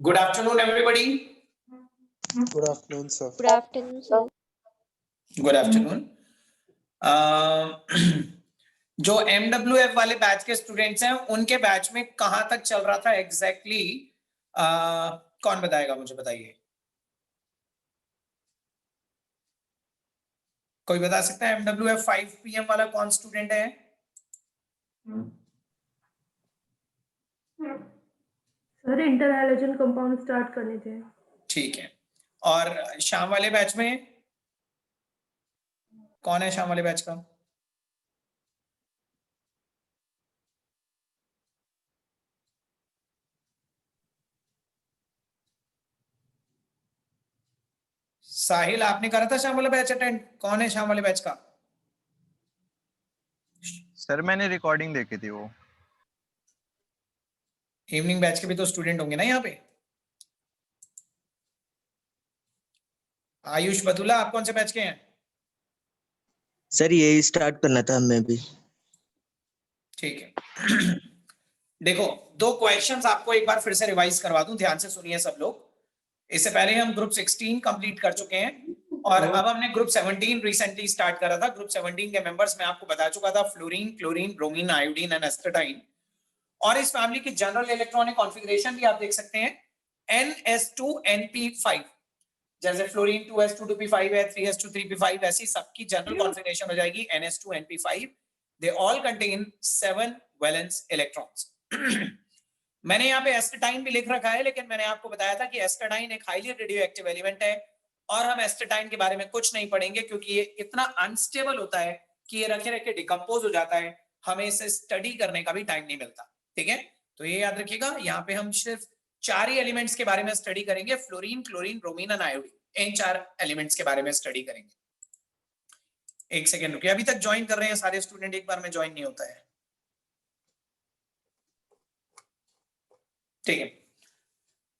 Good afternoon, everybody. Good afternoon, sir. Good afternoon, sir. Good afternoon. जो MWF वाले batch के students हैं उनके बैच में कहां तक चल रहा था एग्जैक्टली कौन बताएगा मुझे, बताइए। कोई बता सकता है MWF 5 PM वाला कौन स्टूडेंट है? Sir inter halogen compound start करने थे। ठीक है। और शाम वाले बैच में कौन है? शाम वाले बैच का साहिल, आपने करा था शाम वाला बैच अटेंड? कौन है शाम वाले बैच का? सर मैंने रिकॉर्डिंग देखी थी वो। इवनिंग बैच के भी तो स्टूडेंट होंगे ना यहाँ पे। आयुष बतुला, आप कौन से बैच के हैं? सर यही स्टार्ट करना था हमें भी। ठीक है। देखो, दो क्वेश्चंस आपको एक बार फिर से रिवाइज करवा दूं, ध्यान से सुनिए सब लोग। इससे पहले हम ग्रुप 16 कंप्लीट कर चुके हैं और अब हमने ग्रुप 17 रिसेंटली स्टार्ट करा था। ग्रुप 17 के मेंबर्स मैं आपको बता चुका था, fluorine, chlorine, bromine, iodine and astatine. और इस फैमिली की जनरल इलेक्ट्रॉनिक कॉन्फ़िगरेशन भी आप देख सकते हैं, NS2NP5। जैसे फ्लोरीन 2s2 2p5 है, 3s2 3p5, ऐसी सबकी जनरल कॉन्फ़िगरेशन हो जाएगी NS2NP5। They all contain 7 valence electrons. मैंने यहाँ पे एस्टाडाइन भी लिख रखा है, लेकिन मैंने आपको बताया था कि एस्टाडाइन एक हाईली रेडियोएक्टिव एलिमेंट है और हम एस्टाडाइन के बारे में कुछ नहीं पढ़ेंगे क्योंकि ये इतना अनस्टेबल होता है कि ये रखे रखे डिकम्पोज हो जाता है, हमें इसे स्टडी करने का भी टाइम नहीं मिलता। ठीक है, तो ये याद रखिएगा। यहाँ पे हम सिर्फ 4 ही एलिमेंट्स के बारे में स्टडी करेंगे, fluorine, chlorine, bromine and iodine. In 4 elements के बारे में स्टडी करेंगे। एक सेकेंड रुकिए, अभी तक ज्वाइन कर रहे हैं सारे स्टूडेंट, एक बार में ज्वाइन नहीं होता है। ठीक है,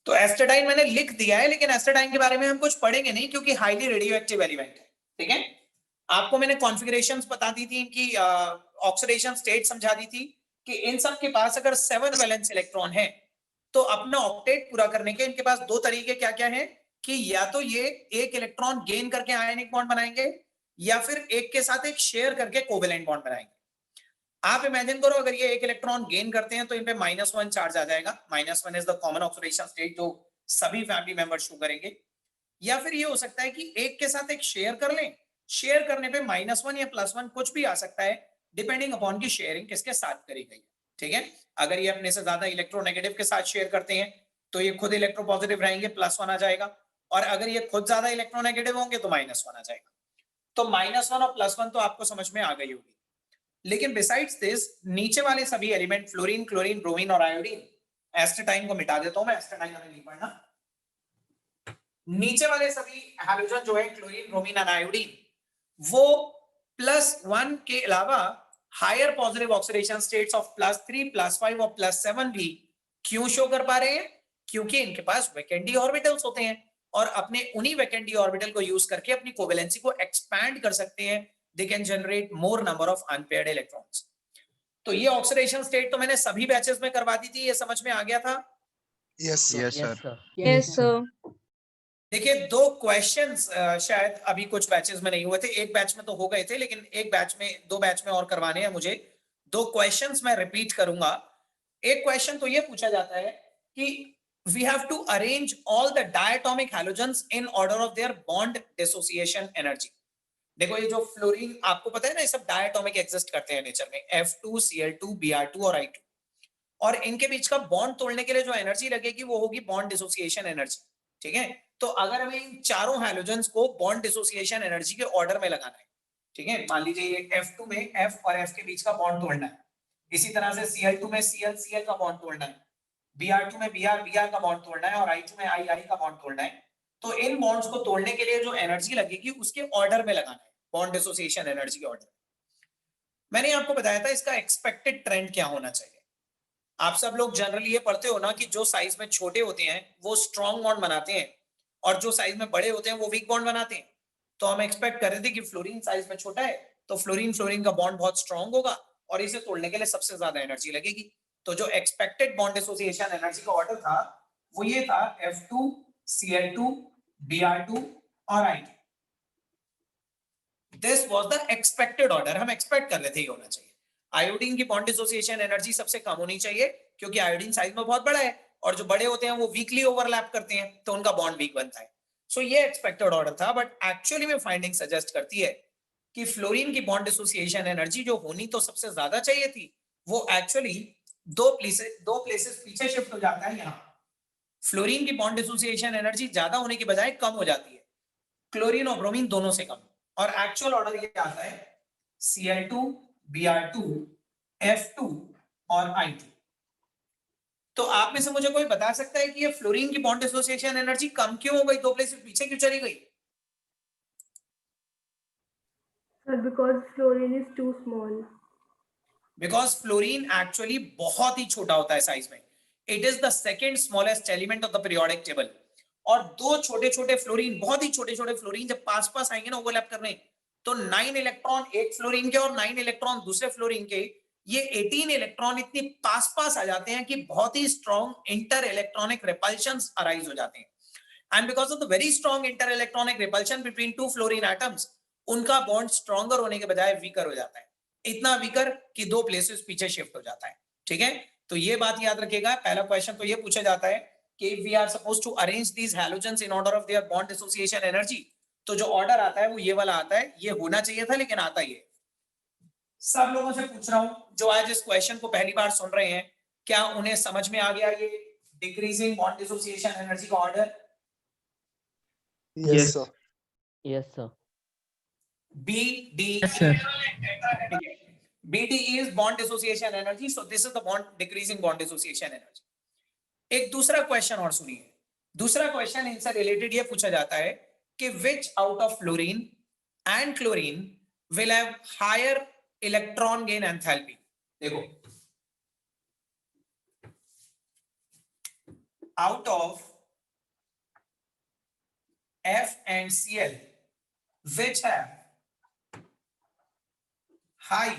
तो एस्टाडाइन मैंने लिख दिया है, लेकिन एस्टाडाइन के बारे में हम कुछ पढ़ेंगे नहीं क्योंकि हाईली रेडियोएक्टिव एलिमेंट है। ठीक है, आपको मैंने कॉन्फ़िगरेशंस बता दी थी, इनकी ऑक्सीडेशन स्टेट समझा दी थी कि इन सब के पास अगर 7 वैलेंस इलेक्ट्रॉन है तो अपना ऑक्टेट पूरा करने के इनके पास 2 तरीके क्या क्या है कि या तो ये एक इलेक्ट्रॉन गेन करके आयनिक बॉन्ड बनाएंगे या फिर एक के साथ एक शेयर करके कोवेलेंट बॉन्ड बनाएंगे। आप इमेजिन करो, अगर ये एक इलेक्ट्रॉन गेन करते हैं तो इन पे -1 चार्ज आ जाएगा। -1 is the common oxidation state जो सभी फैमिली मेंबर शो करेंगे। या फिर ये हो सकता है कि एक के साथ एक शेयर कर लें, शेयर करने पे -1 या +1 कुछ भी आ सकता है, डिपेंडिंग अपॉन की शेयरिंग किसके साथ करी गई है। ठीक है, अगर ये अपने से ज्यादा इलेक्ट्रोनेगेटिव के साथ शेयर करते हैं तो ये खुद इलेक्ट्रोपॉजिटिव रहेंगे, +1 आ जाएगा। और अगर ये खुद ज्यादा इलेक्ट्रोनेगेटिव होंगे तो -1 आ जाएगा। तो -1 और +1 तो आपको समझ में आ गई होगी। लेकिन बिसाइड्स दिस, नीचे वाले सभी एलिमेंट फ्लोरीन, क्लोरीन, ब्रोमीन और आयोडीन, एस्टाडाइन को मिटा देता हूं मैं, एस्टाडाइन हमें नहीं पढ़ना। नीचे वाले सभी हैलोजन जो है क्लोरीन, ब्रोमीन और आयोडीन, वो +1 के अलावा higher positive oxidation states of +3, +5 और +7 भी क्यों शो कर पा रहे हैं? क्योंकि इनके पास वैकेंट ऑर्बिटल्स होते हैं और अपने उन्हीं वैकेंट ऑर्बिटल को यूज करके अपनी कोवेलेंसी को एक्सपैंड कर सकते हैं। They can generate more number of unpaired electrons. तो ये ऑक्सीडेशन स्टेट तो मैंने सभी बैचेस में करवा दी थी, ये समझ में आ गया था? Yes, sir. Yes, sir. देखिए, 2 क्वेश्चंस शायद अभी कुछ बैचेस में नहीं हुए थे, एक बैच में तो हो गए थे, लेकिन एक बैच में, 2 बैच में और करवाने हैं मुझे। 2 क्वेश्चंस मैं रिपीट करूंगा। एक क्वेश्चन तो ये पूछा जाता है कि we have to arrange all the diatomic halogens in order of their bond dissociation energy. देखो, ये जो फ्लोरीन आपको पता है ना, ये सब डायटोमिक एग्जिस्ट करते हैं नेचर में, F2, Cl2, Br2 और I2। और इनके बीच का बॉन्ड तोड़ने के लिए जो एनर्जी लगेगी वो होगी बॉन्ड डिसोसिएशन एनर्जी। ठीक है, तो अगर हमें इन चारों हैलोजेंस को बॉन्ड डिसोसिएशन एनर्जी के ऑर्डर में लगाना है, ठीक है, मान लीजिए ये F2 में F और F के बीच का बॉन्ड तोड़ना है, इसी तरह से Cl2 में Cl Cl का बॉन्ड तोड़ना है, Br2 में Br Br का बॉन्ड तोड़ना है और I2 में I I का बॉन्ड तोड़ना है। तो इन बॉन्ड्स को तोड़ने के लिए जो एनर्जी लगेगी उसके ऑर्डर में लगाना है, बॉन्ड डिसोसिएशन एनर्जी के ऑर्डर। मैंने आपको बताया था इसका एक्सपेक्टेड ट्रेंड क्या होना चाहिए। आप सब लोग जनरली ये पढ़ते हो ना कि जो साइज में छोटे होते हैं वो स्ट्रॉन्ग बॉन्ड बनाते हैं और जो साइज में बड़े होते हैं वो वीक बॉन्ड बनाते हैं। तो हम एक्सपेक्ट कर रहे थे कि फ्लोरीन साइज में छोटा है तो फ्लोरीन का बॉन्ड बहुत स्ट्रॉन्ग होगा और इसे तोड़ने के लिए सबसे ज्यादा एनर्जी लगेगी। तो जो एक्सपेक्टेड बॉन्ड डिसोसिएशन एनर्जी का ऑर्डर था वो ये था F2 Cl2 Br2 और I2। This was the expected order, हम एक्सपेक्ट कर रहे थे ये होना चाहिए। आयोडीन की बॉन्ड डिसोसिएशन एनर्जी सबसे कम होनी चाहिए क्योंकि आयोडीन साइज में बहुत बड़ा है और जो बड़े होते हैं वो वीकली ओवरलैप करते हैं तो उनका बॉन्ड वीक बनता है। सो ये एक्सपेक्टेड ऑर्डर था, बट एक्चुअली में फाइंडिंग सजेस्ट करती है कि फ्लोरीन की बॉन्ड डिसोसिएशन एनर्जी जो होनी तो सबसे ज्यादा चाहिए थी वो एक्चुअली दो प्लेसेस पीछे शिफ्ट हो जाता है। यहाँ फ्लोरीन की बॉन्ड डिसोसिएशन एनर्जी ज्यादा होने की बजाय कम हो जाती है, क्लोरीन और ब्रोमीन दोनों से कम, और एक्चुअल ऑर्डर ये आता है Cl2 Br2 F2 और I2। तो आप में से मुझे कोई बता सकता है कि ये फ्लोरीन की बॉन्ड डिसोसिएशन एनर्जी कम क्यों हो गई, दो प्लेसेस पीछे क्यों चली गई? Sir, because fluorine is too small. Because fluorine actually बहुत ही छोटा होता है साइज में। It is the second smallest element of the periodic table, और दो छोटे छोटे फ्लोरीन, बहुत ही छोटे छोटे फ्लोरीन जब पास पास आएंगे ना ओवरलैप करने, तो 9 इलेक्ट्रॉन एक फ्लोरीन के और 9 इलेक्ट्रॉन दूसरे फ्लोरीन के, ये 18 इलेक्ट्रॉन इतनी पास पास आ जाते हैं कि बहुत ही strong inter electronic repulsions arise हो जाते हैं। And because of the very strong inter electronic repulsion between two fluorine atoms, उनका बॉन्ड स्ट्रॉन्गर होने के बजाय वीकर हो जाता है, इतना वीकर कि दो प्लेसेस पीछे शिफ्ट हो जाता है। ठीक है, तो ये बात याद रखिएगा। पहला क्वेश्चन तो ये पूछा जाता है कि if we are supposed to arrange these halogens in order of their bond dissociation energy, तो जो ऑर्डर आता है वो ये वाला आता है। ये होना चाहिए था लेकिन आता ही है। सब लोगों से पूछ रहा हूं जो आज इस क्वेश्चन को पहली बार सुन रहे हैं, क्या उन्हें समझ में आ गया ये डिक्रीजिंग बॉन्ड डिसोसिएशन एनर्जी का order? Yes, sir. Yes, sir. BD BD is bond dissociation energy, so this is the bond decreasing bond dissociation energy। एक दूसरा क्वेश्चन और सुनिए। दूसरा क्वेश्चन इनसे रिलेटेड ये पूछा जाता है कि which out of fluorine and chlorine will have higher electron gain enthalpy। देखो, out of F and Cl which have high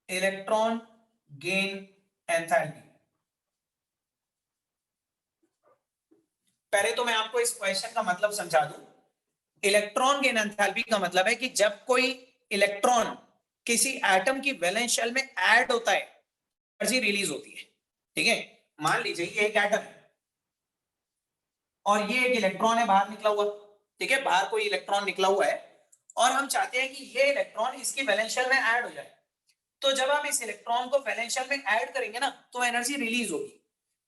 electron gain enthalpy। पहले तो मैं आपको इस क्वेश्चन का मतलब समझा दूं। इलेक्ट्रॉन गेन एंथैल्पी का मतलब है कि जब कोई इलेक्ट्रॉन किसी एटम की वैलेंस शेल में ऐड होता है, एनर्जी रिलीज होती है। ठीक है, मान लीजिए ये एक एटम है और ये एक इलेक्ट्रॉन है बाहर निकला हुआ। ठीक है, बाहर कोई इलेक्ट्रॉन निकला हुआ है और हम चाहते हैं कि ये इलेक्ट्रॉन इसकी वैलेंस शेल में ऐड हो जाए। तो जब आप इस इलेक्ट्रॉन को वैलेंस शेल में ऐड करेंगे ना तो एनर्जी रिलीज होगी,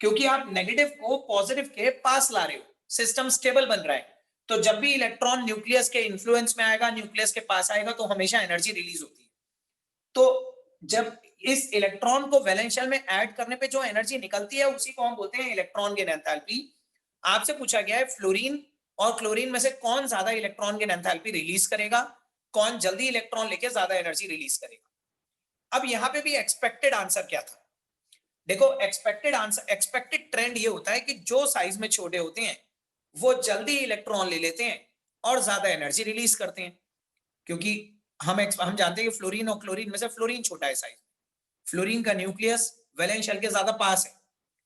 क्योंकि आप नेगेटिव को पॉजिटिव के पास ला रहे हो, सिस्टम स्टेबल बन रहा है। तो जब भी इलेक्ट्रॉन न्यूक्लियस के इन्फ्लुएंस में आएगा, न्यूक्लियस के पास आएगा, तो हमेशा एनर्जी रिलीज होती है। तो जब इस इलेक्ट्रॉन को वैलेंस शेल में ऐड करने पे जो एनर्जी निकलती है उसी को हम बोलते हैं इलेक्ट्रॉन गेन एंथैल्पी। आपसे पूछा गया है फ्लोरीन और क्लोरीन में से कौन ज्यादा इलेक्ट्रॉन गेन एंथैल्पी रिलीज करेगा, कौन जल्दी इलेक्ट्रॉन लेके ज्यादा एनर्जी रिलीज करेगा। अब यहां पे भी एक्सपेक्टेड आंसर क्या था? देखो, एक्सपेक्टेड आंसर, एक्सपेक्टेड ट्रेंड ये होता है कि जो साइज में छोटे होते हैं वो जल्दी इलेक्ट्रॉन ले लेते हैं और ज्यादा एनर्जी रिलीज करते हैं, क्योंकि हम जानते हैं कि फ्लोरीन और क्लोरीन में से फ्लोरीन छोटा है साइज। फ्लोरीन का न्यूक्लियस वैलेंस शेल के ज्यादा पास है।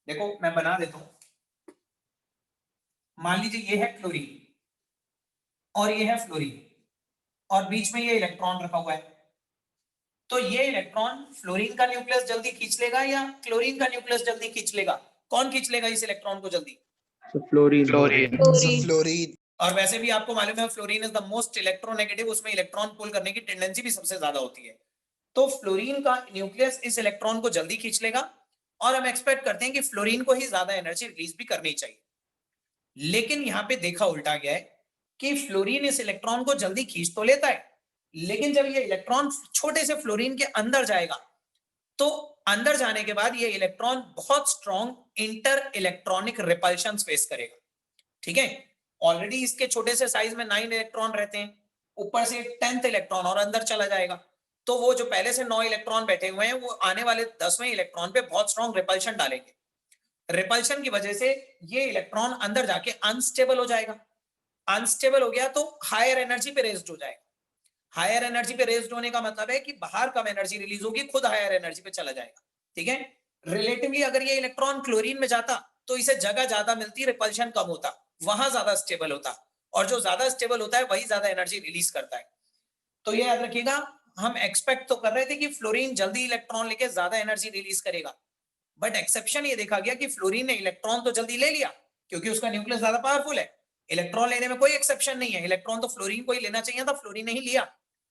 देखो मैं बना देता हूं, मान लीजिए ये है क्लोरीन और ये है फ्लोरीन और बीच में ये इलेक्ट्रॉन रखा हुआ है। तो ये इलेक्ट्रॉन फ्लोरीन का न्यूक्लियस जल्दी खींच लेगा या क्लोरीन का न्यूक्लियस जल्दी खींच लेगा? कौन खींच लेगा इस इलेक्ट्रॉन को जल्दी? Fluorine So fluorine. और वैसे भी आपको मालूम है fluorine is the most electronegative, उसमें इलेक्ट्रॉन पुल करने की टेंडेंसी भी सबसे ज्यादा होती है। तो फ्लोरीन का न्यूक्लियस इस इलेक्ट्रॉन को जल्दी खींच लेगा और हम एक्सपेक्ट करते हैं कि फ्लोरीन को ही ज्यादा एनर्जी रिलीज भी करनी चाहिए। लेकिन यहां पे देखा उल्टा गया है कि फ्लोरीन इस इलेक्ट्रॉन को जल्दी खींच तो लेता है, लेकिन जब ये इलेक्ट्रॉन छोटे से फ्लोरीन के अंदर जाएगा तो अंदर जाने के बाद ये इलेक्ट्रॉन बहुत strong inter electronic repulsion face करेगा। ठीक है, ऑलरेडी इसके छोटे से साइज में 9 इलेक्ट्रॉन रहते हैं, ऊपर से 10th इलेक्ट्रॉन और अंदर चला जाएगा, तो वो जो पहले से 9 इलेक्ट्रॉन बैठे हुए हैं वो आने वाले 10वें इलेक्ट्रॉन पे बहुत स्ट्रॉन्ग रिपल्शन डालेंगे। रिपल्शन की वजह से ये इलेक्ट्रॉन अंदर जाके अनस्टेबल हो जाएगा। अनस्टेबल हो गया तो हायर एनर्जी पे रेज्ड हो जाएगा। हायर एनर्जी पे रेज्ड होने का मतलब है कि बाहर कम एनर्जी रिलीज होगी, खुद हायर एनर्जी पे चला जाएगा। ठीक है, रिलेटिवली अगर ये इलेक्ट्रॉन क्लोरीन में जाता तो इसे जगह ज्यादा मिलती, रिपल्शन कम होता, वहां ज्यादा स्टेबल होता, और जो ज्यादा स्टेबल होता है वही ज्यादा एनर्जी रिलीज करता है। तो ये याद रखिएगा, हम एक्सपेक्ट तो कर रहे थे कि फ्लोरीन जल्दी इलेक्ट्रॉन लेके ज्यादा एनर्जी रिलीज करेगा, बट एक्सेप्शन ये देखा गया कि फ्लोरीन ने इलेक्ट्रॉन तो जल्दी ले लिया क्योंकि उसका न्यूक्लियस ज्यादा पावरफुल है। इलेक्ट्रॉन लेने में कोई एक्सेप्शन नहीं है, इलेक्ट्रॉन तो फ्लोरीन को ही लेना चाहिए था, फ्लोरीन ने ही लिया,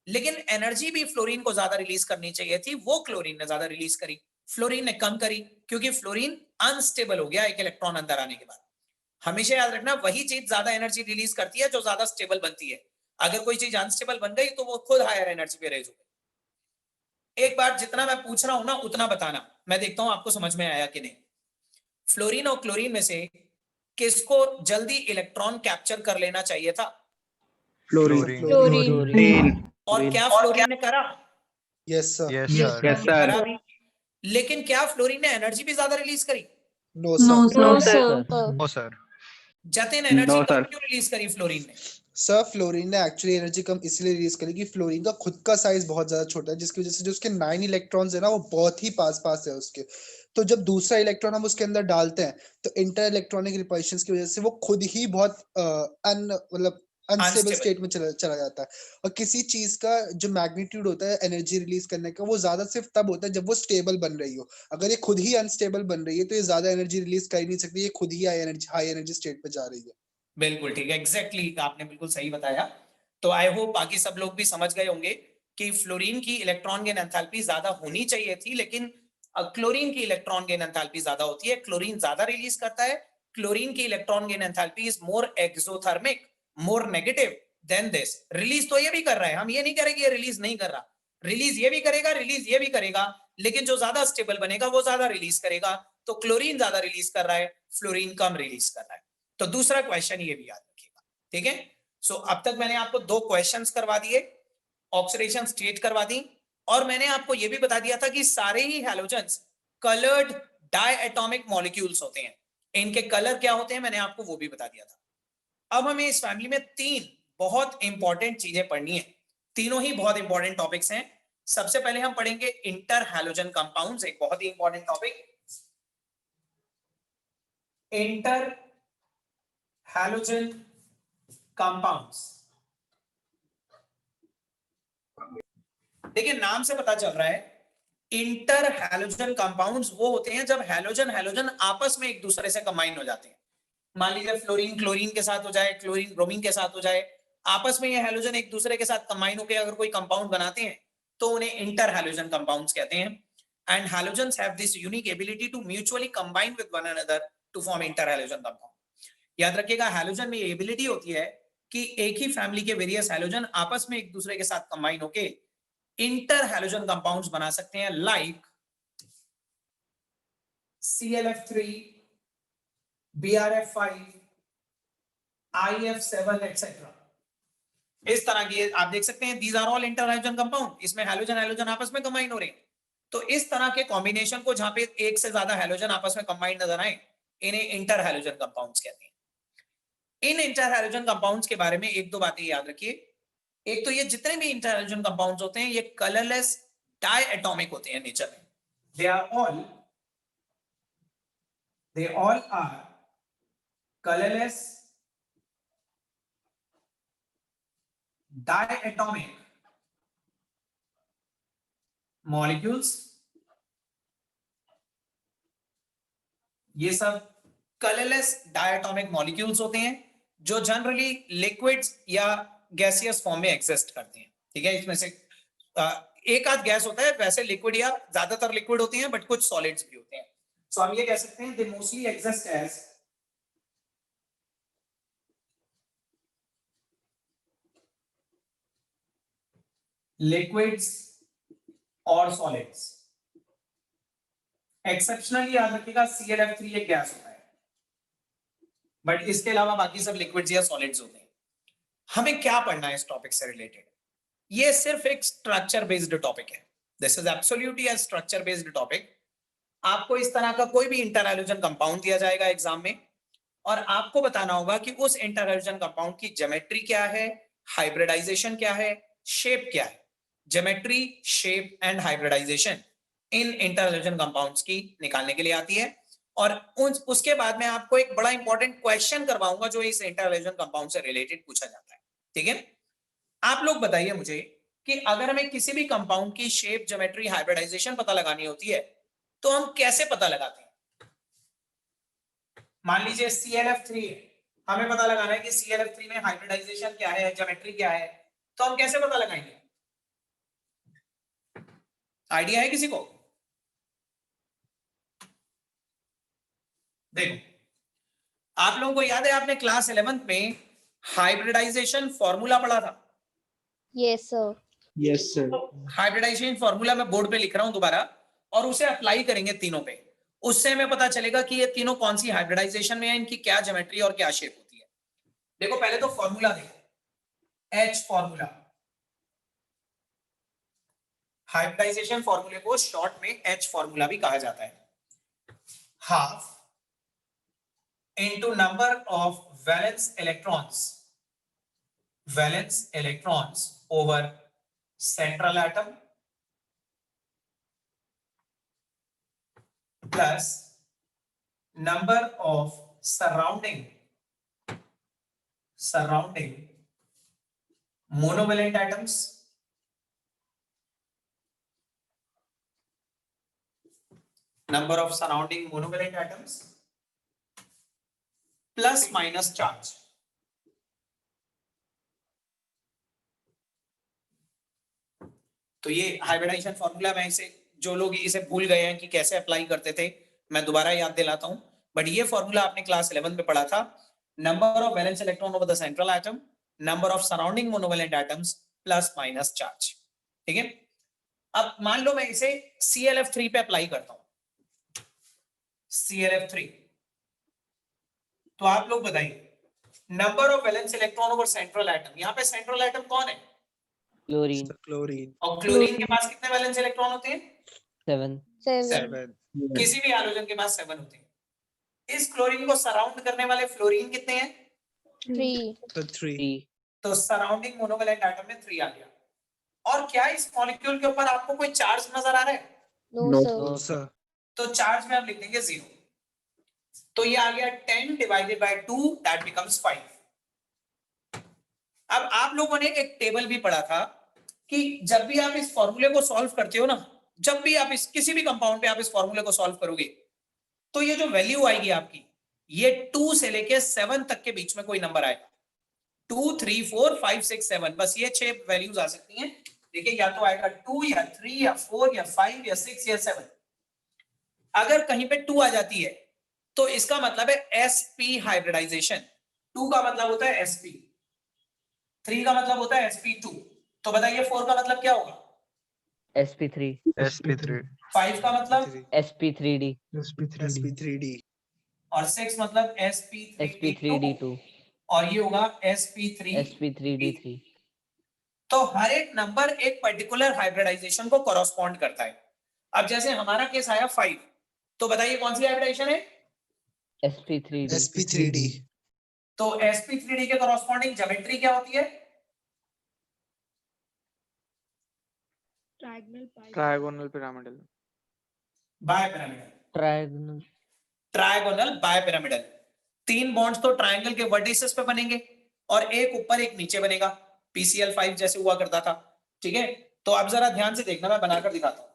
लेकिन एनर्जी भी फ्लोरीन को ज्यादा रिलीज करनी चाहिए थी, वो क्लोरीन ने ज्यादा रिलीज करी, फ्लोरीन ने कम करी, क्योंकि फ्लोरीन अनस्टेबल हो गया एक इलेक्ट्रॉन अंदर आने के बाद। हमेशा याद रखना, वही चीज ज्यादा एनर्जी रिलीज करती है जो ज्यादा स्टेबल बनती है। अगर कोई चीज अनस्टेबल बन गई तो वो खुद हायर एनर्जी पे रेज हो गई। एक बार जितना मैं पूछ रहा हूं ना उतना बताना, मैं देखता हूं आपको समझ में आया कि नहीं। फ्लोरीन और क्लोरीन में से किसको जल्दी इलेक्ट्रॉन कैप्चर कर लेना चाहिए था? फ्लोरीन। Chlorine. और क्या फ्लोरीन ने करा? Yes sir, yes sir. करा भी, लेकिन क्या फ्लोरीन ने एनर्जी भी ज्यादा रिलीज करी? No sir, No, sir. No sir. Jatin, energy कम क्यों रिलीज करी फ्लोरीन ने? सर फ्लोरीन ने एक्चुअली एनर्जी कम इसलिए रिलीज करी कि फ्लोरीन का खुद का साइज बहुत ज्यादा छोटा है, जिसकी वजह से जो उसके 9 इलेक्ट्रॉन्स है ना वो बहुत ही पास है उसके। तो जब दूसरा इलेक्ट्रॉन हम उसके अंदर डालते हैं तो इंटर इलेक्ट्रॉनिक रिपल्शन की वजह से वो खुद ही बहुत अनस्टेबल Unstable. स्टेट में चला जाता है। और किसी चीज का जो मैग्नीट्यूड होता है एनर्जी रिलीज करने का, वो ज्यादा सिर्फ तब होता है जब वो स्टेबल बन रही हो। अगर ये खुद ही अनस्टेबल बन रही है तो ये ज्यादा एनर्जी रिलीज कर ही नहीं सकती, ये खुद ही हाई एनर्जी स्टेट पे जा रही है। बिल्कुल ठीक है, एग्जैक्टली आपने बिल्कुल सही बताया। तो आई होप बाकी सब लोग भी समझ गए होंगे कि फ्लोरीन की इलेक्ट्रॉन गेन एंथैल्पी ज्यादा होनी चाहिए थी, लेकिन क्लोरीन की इलेक्ट्रॉन गेन एंथैल्पी ज्यादा होती है, क्लोरीन ज्यादा रिलीज करता है। क्लोरीन की electron gain enthalpy is more exothermic, more negative than this. Release तो ये भी कर रहा है, हम ये नहीं करेंगे ये रिलीज नहीं कर रहा, रिलीज ये भी करेगा, रिलीज ये भी करेगा, लेकिन जो ज्यादा स्टेबल बनेगा वो ज्यादा रिलीज करेगा। तो क्लोरीन ज्यादा रिलीज कर रहा है, फ्लोरीन कम रिलीज कर रहा है। तो दूसरा क्वेश्चन ये भी याद रखिएगा, ठीक है। सो अब तक मैंने आपको 2 क्वेश्चंस करवा दिए, ऑक्सीडेशन स्टेट करवा दी, और मैंने आपको ये भी बता दिया था कि सारे ही हैलोजेंस कलर्ड डायएटॉमिक मॉलिक्यूल्स होते हैं। इनके कलर क्या होते हैं मैंने आपको वो भी बता दिया था। अब हमें इस फैमिली में 3 बहुत इंपॉर्टेंट चीजें पढ़नी है, तीनों ही बहुत इंपॉर्टेंट टॉपिक्स हैं। सबसे पहले हम पढ़ेंगे इंटर हैलोजन कंपाउंड्स, एक बहुत ही important topic, inter halogen compounds. देखिए नाम से पता चल रहा है, इंटर हैलोजन कंपाउंड्स वो होते हैं जब हैलोजन हैलोजन आपस में एक दूसरे से कंबाइन हो जाते हैं। मान लीजिए फ्लोरीन क्लोरीन के साथ हो जाए, क्लोरीन ब्रोमीन के साथ हो जाए, आपस में ये हैलोजन एक दूसरे के साथ कंबाइन होकर अगर कोई कंपाउंड बनाते हैं तो उन्हें इंटर हैलोजन कंपाउंड्स कहते हैं। And halogens have this unique ability to mutually combine with one another to form interhalogen compound. याद रखिएगा, हैलोजन में ये एबिलिटी होती है कि एक ही फैमिली के वेरियस हैलोजन आपस में एक दूसरे के साथ कंबाइन होके इंटर हैलोजन कंपाउंड्स बना सकते हैं, like ClF3, BrF5, IF7 etcetera. इस तरह की आप देख सकते हैं, these are all interhalogen compound, इसमें हैलोजन हैलोजन आपस में कंबाइन हो रहे हैं। तो इस तरह के कॉम्बिनेशन को जहां पे एक से ज्यादा हैलोजन आपस में कंबाइन नजर आए, इन्हें इंटर हैलोजन कंपाउंड्स कहते हैं। इन इंटर हैलोजन कंपाउंड्स के बारे में 1-2 बातें याद रखिए। एक तो ये जितने भी इंटर हैलोजन कंपाउंड्स होते हैं ये कलरलेस डायएटॉमिक होते हैं नेचर में। They all are colourless diatomic molecules. ये सब कलरलेस डायएटॉमिक मॉलिक्यूल्स होते हैं जो जनरली लिक्विड्स या गैसियस फॉर्म में एग्जिस्ट करते हैं, ठीक है। इसमें से एक आध गैस होता है, वैसे लिक्विड या ज्यादातर लिक्विड होते हैं, बट कुछ सॉलिड्स भी होते हैं। सो हम ये कह सकते हैं they mostly exist as liquids और सॉलिड्स। एक्सेप्शनली याद रखिएगा ClF3 एक गैस होता है, बट इसके अलावा बाकी सब लिक्विड्स या सॉलिड्स होते हैं। हमें क्या पढ़ना है इस टॉपिक से रिलेटेड? ये सिर्फ एक स्ट्रक्चर बेस्ड टॉपिक है, this is absolutely a structure based topic. आपको इस तरह का कोई भी इंटर हैलोजन कंपाउंड दिया जाएगा एग्जाम में, और आपको बताना होगा कि उस इंटर हैलोजन कंपाउंड की ज्योमेट्री क्या है, हाइब्रिडाइजेशन क्या है, शेप क्या है। ज्योमेट्री, शेप एंड हाइब्रिडाइजेशन, इन इंटरहैलोजन कंपाउंड्स की निकालने के लिए आती है। और उसके बाद मैं आपको एक बड़ा इंपॉर्टेंट क्वेश्चन करवाऊंगा जो इस इंटरहैलोजन कंपाउंड से रिलेटेड पूछा जाता है, ठीक है। आप लोग बताइए मुझे कि अगर हमें किसी भी कंपाउंड की शेप, ज्योमेट्री, हाइब्रिडाइजेशन पता लगानी होती है तो हम कैसे पता लगाते हैं? मान लीजिए ClF3 है, हमें पता लगाना है कि ClF3 में हाइब्रिडाइजेशन क्या है, ज्योमेट्री क्या है, तो हम कैसे पता लगाएंगे? आइडिया है किसी को? देखो, आप लोगों को याद है आपने क्लास 11th में हाइब्रिडाइजेशन फॉर्मूला पढ़ा था? Yes, sir. Yes sir. Hybridisation formula मैं बोर्ड पे लिख रहा हूं दोबारा, और उसे अप्लाई करेंगे तीनों पे। उससे हमें पता चलेगा कि ये तीनों कौन सी हाइब्रिडाइजेशन में है, इनकी क्या ज्योमेट्री और क्या शेप होती है। देखो पहले तो फॉर्मूला देखो, H फॉर्मूला। हाइब्रिडाइजेशन फॉर्मूले को शॉर्ट में H फॉर्मूला भी कहा जाता है। Half into number of valence electrons over central atom plus number of surrounding monovalent atoms plus minus charge। तो ये हाइब्रिडाइजेशन फॉर्मूला, मैं इसे, जो लोग इसे भूल गए हैं कि कैसे अप्लाई करते थे, मैं दोबारा याद दिलाता हूं। बट ये फॉर्मूला आपने क्लास 11 में पढ़ा था। Number of valence electron over the central atom, number of surrounding monovalent atoms plus minus charge, ठीक है। अब मान लो मैं इसे ClF3 पे अप्लाई करता हूं, ClF3, तो आप लोग बताइए number of valence electron over central atom. यहाँ पे सेंट्रल एटम कौन है? क्लोरीन। और क्लोरीन के पास कितने वैलेंस इलेक्ट्रॉन होते हैं? 7। 7. किसी भी हाइड्रोजन के पास 7 होते हैं। इस क्लोरीन को सराउंड करने वाले फ्लोरीन कितने हैं? 3. 3। तो सराउंडिंग मोनोवेलेंट एटम में 3 आ गया। और क्या इस मॉलिक्यूल के ऊपर आपको कोई चार्ज नजर आ रहा है? No, sir. सर। तो चार्ज में हम लिख देंगे 0। तो ये आ गया 10 डिवाइडेड बाय 2, दैट बिकम्स 5। अब आप लोगों ने एक टेबल भी पढ़ा था कि जब भी आप इस फॉर्मूले को सॉल्व करते हो ना, जब भी आप इस किसी भी कंपाउंड पे आप इस फॉर्मूले को सॉल्व करोगे, तो ये जो वैल्यू आएगी आपकी, ये 2 से लेके 7 तक के बीच में कोई नंबर आएगा। 2, 3, 4, 5, 6, 7, बस ये 6 वैल्यूज आ सकती हैं। देखिए या तो आएगा 2 या 3 या 4 या 5 या 6 या 7। अगर कहीं पे 2 आ जाती है तो इसका मतलब है sp हाइब्रिडाइजेशन। 2 का मतलब होता है sp, 3 का मतलब होता है sp2। तो बताइए 4 का मतलब क्या होगा? sp3। 5 का मतलब sp3d। sp3d। और 6 मतलब sp3d2। और ये होगा sp3d3। तो हर एक नंबर एक पर्टिकुलर हाइब्रिडाइजेशन को कॉरस्पॉन्ड करता है। अब जैसे हमारा केस आया 5, तो बताइए कौन सी हाइब्रिडाइजेशन है? sp3d। तो sp3d के कॉरस्पॉन्डिंग ज्योमेट्री क्या होती है? Trigonal pyramidal. Bipyramidal. Trigonal. Trigonal bipyramidal. 3 bonds तो ट्रायंगल के वर्टिसेस पे बनेंगे और एक ऊपर एक नीचे बनेगा, PCl5 जैसे हुआ करता था, ठीक है। तो आप जरा ध्यान से देखना, मैं बनाकर दिखाता हूं।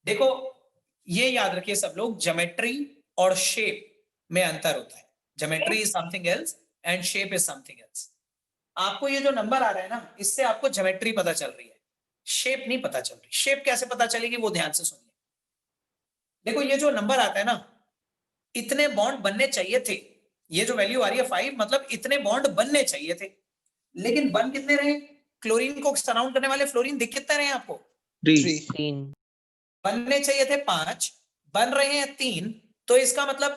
देखो ये याद रखिए सब लोग, ज्योमेट्री और शेप में अंतर होता है। Geometry is something else and shape is something else. आपको ये जो नंबर आ रहा है ना, इससे आपको ज्योमेट्री पता चल रही है, शेप नहीं पता चल रही। शेप कैसे पता चलेगी वो ध्यान से सुनिए। देखो ये जो नंबर आता है ना, इतने बॉन्ड बनने चाहिए थे। ये जो वैल्यू आ रही है 5, मतलब इतने बॉन्ड बनने चाहिए थे, लेकिन बन कितने रहे? क्लोरीन को सराउंड करने वाले फ्लोरीन दिख कितने रहे आपको? 3। बनने चाहिए थे 5, बन रहे हैं 3, तो इसका मतलब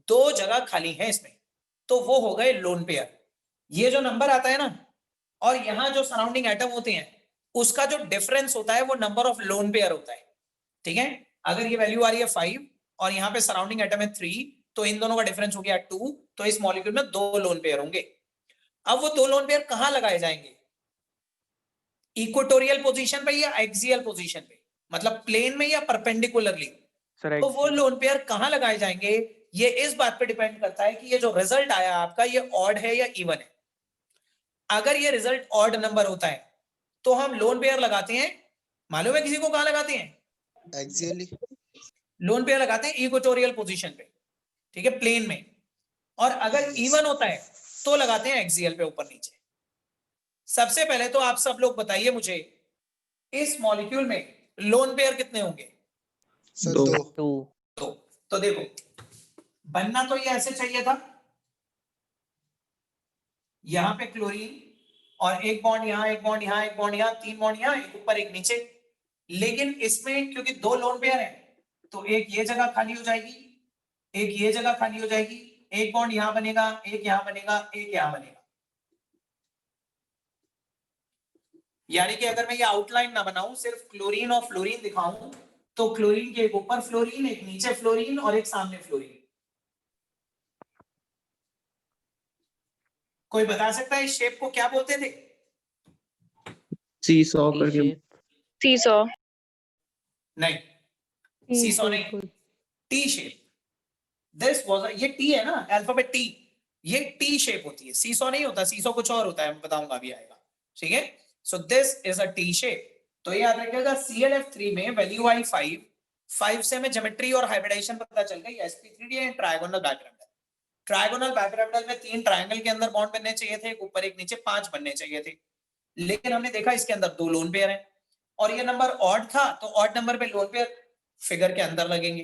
2 जगह खाली है इसमें, तो वो हो गए लोन पेयर। ये जो नंबर आता है ना, और यहां जो सराउंडिंग एटम होते हैं, उसका जो डिफरेंस होता है वो नंबर ऑफ लोन पेयर होता है, ठीक है। अगर ये वैल्यू आ रही है 5 और यहाँ पे सराउंडिंग एटम है 3, तो इन दोनों का डिफरेंस हो गया 2, तो इस मॉलिक्यूल में 2 लोन पेयर होंगे। अब वो 2 लोन पेयर कहां लगाए जाएंगे? इक्वेटोरियल पोजीशन पे या एक्सियल पोजीशन पे? मतलब प्लेन में या परपेंडिकुलरली, सर तो वो लोन पेयर कहाँ लगाए जाएंगे, ये इस बात पे डिपेंड करता है कि ये जो रिजल्ट आया आपका ये ऑड है या इवन है। अगर ये रिजल्ट ऑड नंबर होता है तो हम लोन पेयर लगाते हैं, मालूम है किसी को कहाँ लगाते हैं? एक्सियली लोन पेयर लगाते हैं इक्वेटोरियल पोजीशन पे, ठीक है, प्लेन में। और अगर Yes. इवन होता है तो लगाते हैं एक्सियल पे, ऊपर नीचे। सबसे पहले तो आप सब लोग बताइए मुझे, इस मॉलिक्यूल में लोन पेयर कितने होंगे? सर दो। दो। तो देखो, बनना तो ये ऐसे चाहिए था, यहां पे क्लोरीन और एक बॉन्ड यहां, एक बॉन्ड यहां, एक बॉन्ड यहां, 3 बॉन्ड यहां, एक ऊपर एक नीचे। लेकिन इसमें क्योंकि 2 लोन पेयर है तो एक ये जगह खाली हो जाएगी, एक ये जगह खाली हो जाएगी, एक बॉन्ड यहां बनेगा, एक यहां बनेगा, एक यहां बनेगा। यानी कि अगर मैं ये आउटलाइन ना बनाऊं, सिर्फ क्लोरीन और फ्लोरीन दिखाऊं, तो क्लोरीन के एक ऊपर फ्लोरीन, एक नीचे फ्लोरीन और एक सामने फ्लोरीन। कोई बता सकता है इस शेप को क्या बोलते थे? सीसॉ करके। सीसॉ। नहीं, सीसॉ नहीं, टी शेप। दिस वाज, ये टी है ना, अल्फाबेट टी, ये टी शेप होती है, सीसॉ नहीं होता। सीसॉ कुछ और होता है, मैं बताऊंगा अभी आएगा, ठीक है। So this is a T shape. तो ये याद रखिएगा, ClF3 में वैल्यू आई 5, 5 से हमें ज्योमेट्री और हाइब्रिडाइजेशन पता चल गई, sp3d and trigonal bipyramidal. Trigonal bipyramidal में 3 ट्रायंगल के अंदर बॉन्ड बनने चाहिए थे, एक ऊपर एक नीचे, 5 बनने चाहिए थे। लेकिन हमने देखा इसके अंदर 2 लोन पेयर हैं, और ये नंबर ऑड था, तो ऑड नंबर पे लोन पेयर फिगर के अंदर लगेंगे,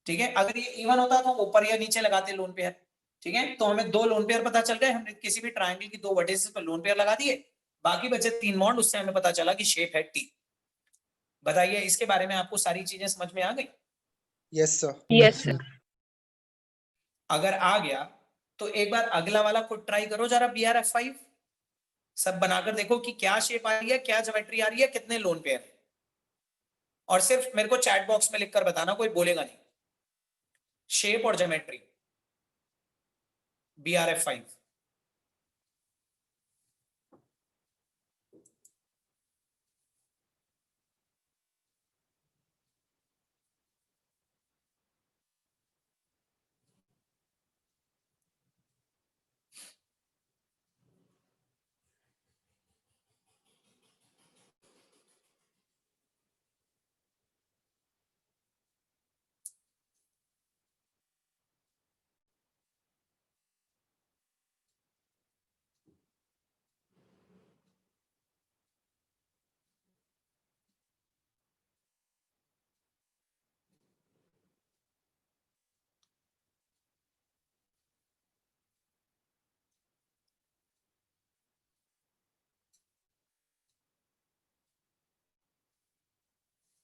ठीक है। अगर ये इवन होता तो हम ऊपर या नीचे लगाते लोन पेयर, ठीक है। तो हमें 2 लोन पेयर पता चल गए, हमने किसी भी ट्रायंगल की 2 वर्टिसेस पर लोन पेयर लगा दिए, बाकी बचे 3 बॉन्ड, उससे हमें पता चला कि शेप है टी। बताइए, इसके बारे में आपको सारी चीजें समझ में आ गई? Yes sir. Yes sir. अगर आ गया तो एक बार अगला वाला खुद ट्राई करो जरा, BRF5 सब बनाकर देखो कि क्या शेप आ रही है, क्या ज्योमेट्री आ रही है, कितने लोन पेयर है। और सिर्फ मेरे को चैट बॉक्स में लिखकर बताना, कोई बोलेगा नहीं, शेप और geometry BRF5।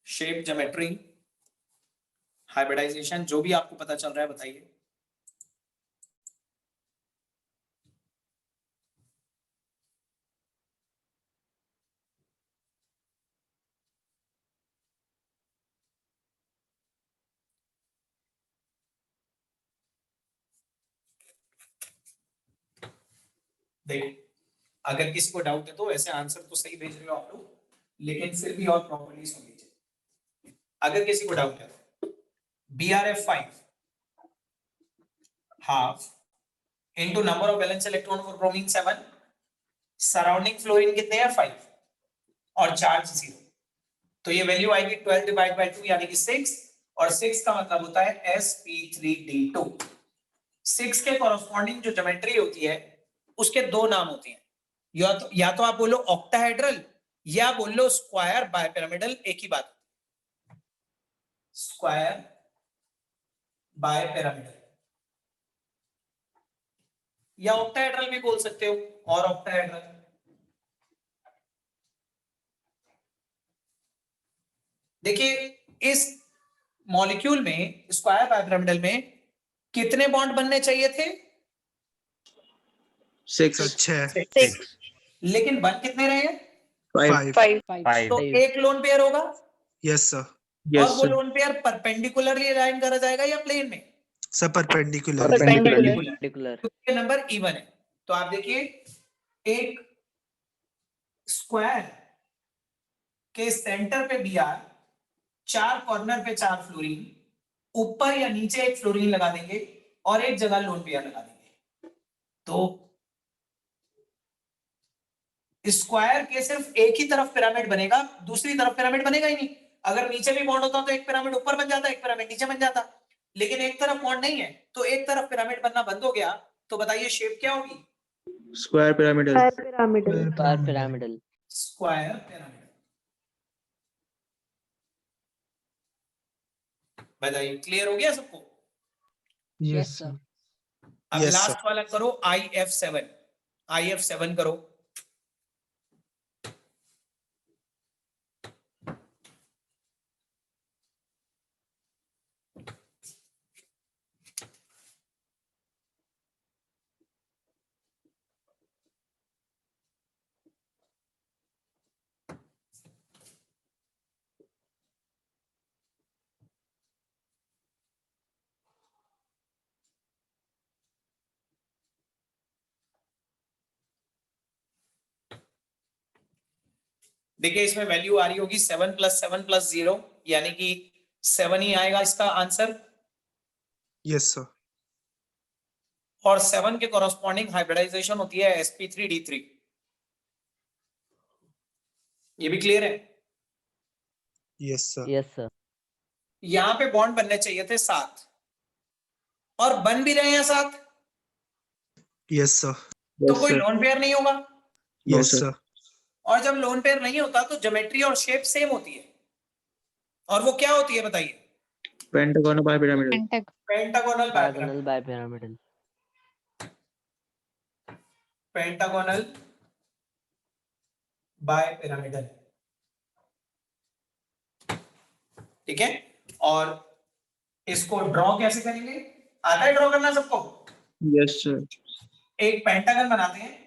Shape, geometry, hybridisation, जो भी आपको पता चल रहा है बताइए। देखिए, अगर किसी को डाउट है तो ऐसे आंसर तो सही भेज रहे हो आप लोग, लेकिन फिर भी और प्रॉपर्ली सुन लीजिए। अगर किसी को डाउट है, BRF5 half into number of valence electron for bromine 7, surrounding fluorine कितने हैं 5, और चार्ज 0। तो ये वैल्यू आएगी 12 डिवाइड बाय 2 यानी कि 6, और 6 का मतलब होता है sp3d2। 6 के कॉरस्पॉन्डिंग जो ज्योमेट्री होती है उसके 2 नाम होते हैं, या तो आप बोलो ऑक्टाहेड्रल या बोल लो स्क्वायर बायपिरामिडल, एक ही बात, स्क्वायर बायपिरामिडल, या ऑक्टाहेड्रल भी बोल सकते हो, और ऑक्टाहेड्रल। देखिए, इस मॉलिक्यूल में स्क्वायर बायपिरामिडल में कितने बॉन्ड बनने चाहिए थे? 6 6 लेकिन बन कितने रहे हैं? 5 5 तो एक लोन पेयर होगा, यस सर। यस और वो लोन पेयर परपेंडिकुलरली अलाइन करा जाएगा या प्लेन में? Sir perpendicular. परपेंडिकुलर। क्योंकि नंबर इवन है। तो आप देखिए, एक स्क्वायर के सेंटर पे BR 4 कॉर्नर पे 4 फ्लोरीन, ऊपर या नीचे एक फ्लोरीन लगा देंगे और एक जगह लोन पेयर लगा देंगे, तो स्क्वायर के सिर्फ एक ही तरफ पिरामिड बनेगा, दूसरी तरफ पिरामिड बनेगा ही नहीं। अगर नीचे भी बॉन्ड होता तो एक पिरामिड ऊपर बन जाता, एक पिरामिड नीचे बन जाता, लेकिन एक तरफ बॉन्ड नहीं है तो एक तरफ पिरामिड बनना बंद हो गया। तो बताइए शेप क्या होगी? Square pyramidal. pyramidal. Square pyramid. बताइए क्लियर हो गया सबको? Yes, sir. अब Yes, लास्ट वाला करो IF7, IF7 करो। देखिए इसमें वैल्यू आ रही होगी 7 + 7 + 0, यानी कि 7 ही आएगा इसका आंसर, yes sir, और 7 के कॉरस्पॉन्डिंग हाइब्रिडाइजेशन होती है sp3d3। ये भी क्लियर है? yes sir, Yes, sir. यहां पे बॉन्ड बनने चाहिए थे 7 और बन भी रहे हैं 7, yes sir, तो कोई लोन पेयर नहीं होगा, yes sir. sir, और जब लोन पेयर नहीं होता तो ज्योमेट्री और शेप सेम होती है, और वो क्या होती है बताइए? Pentagonal bipyramidal. Pentagonal Diagonal bipyramidal. Pentagonal bipyramidal, ठीक है। और इसको ड्रॉ कैसे करेंगे? आता है ड्रॉ करना सबको? Yes sir. एक पेंटागन बनाते हैं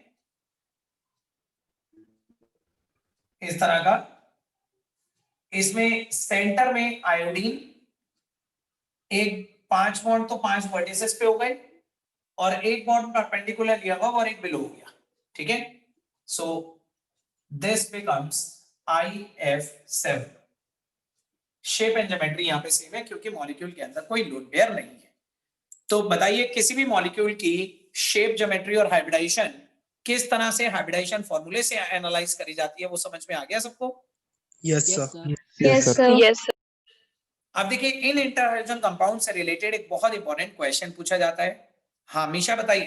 इस तरह का, इसमें सेंटर में आयोडीन, एक 5 बॉन्ड तो 5 वर्टिसेस पे हो गए, और एक बॉन्ड परपेंडिकुलर लिया हुआ और एक बिलो हो गया, ठीक है। So this becomes IF7। Shape and geometry यहां पे सेम है क्योंकि मॉलिक्यूल के अंदर कोई लोन पेयर नहीं है। तो बताइए किसी भी मॉलिक्यूल की शेप, ज्योमेट्री और हाइब्रिडाइजेशन किस तरह से हाइब्रिडाइजेशन फॉर्मूले से एनालाइज करी जाती है, वो समझ में आ गया सबको? yes sir, Yes, sir. Yes, sir. अब देखिए इन इंटरहाइड्रोजन कंपाउंड से रिलेटेड एक बहुत इंपॉर्टेंट क्वेश्चन पूछा जाता है। हाँ मीशा बताइए।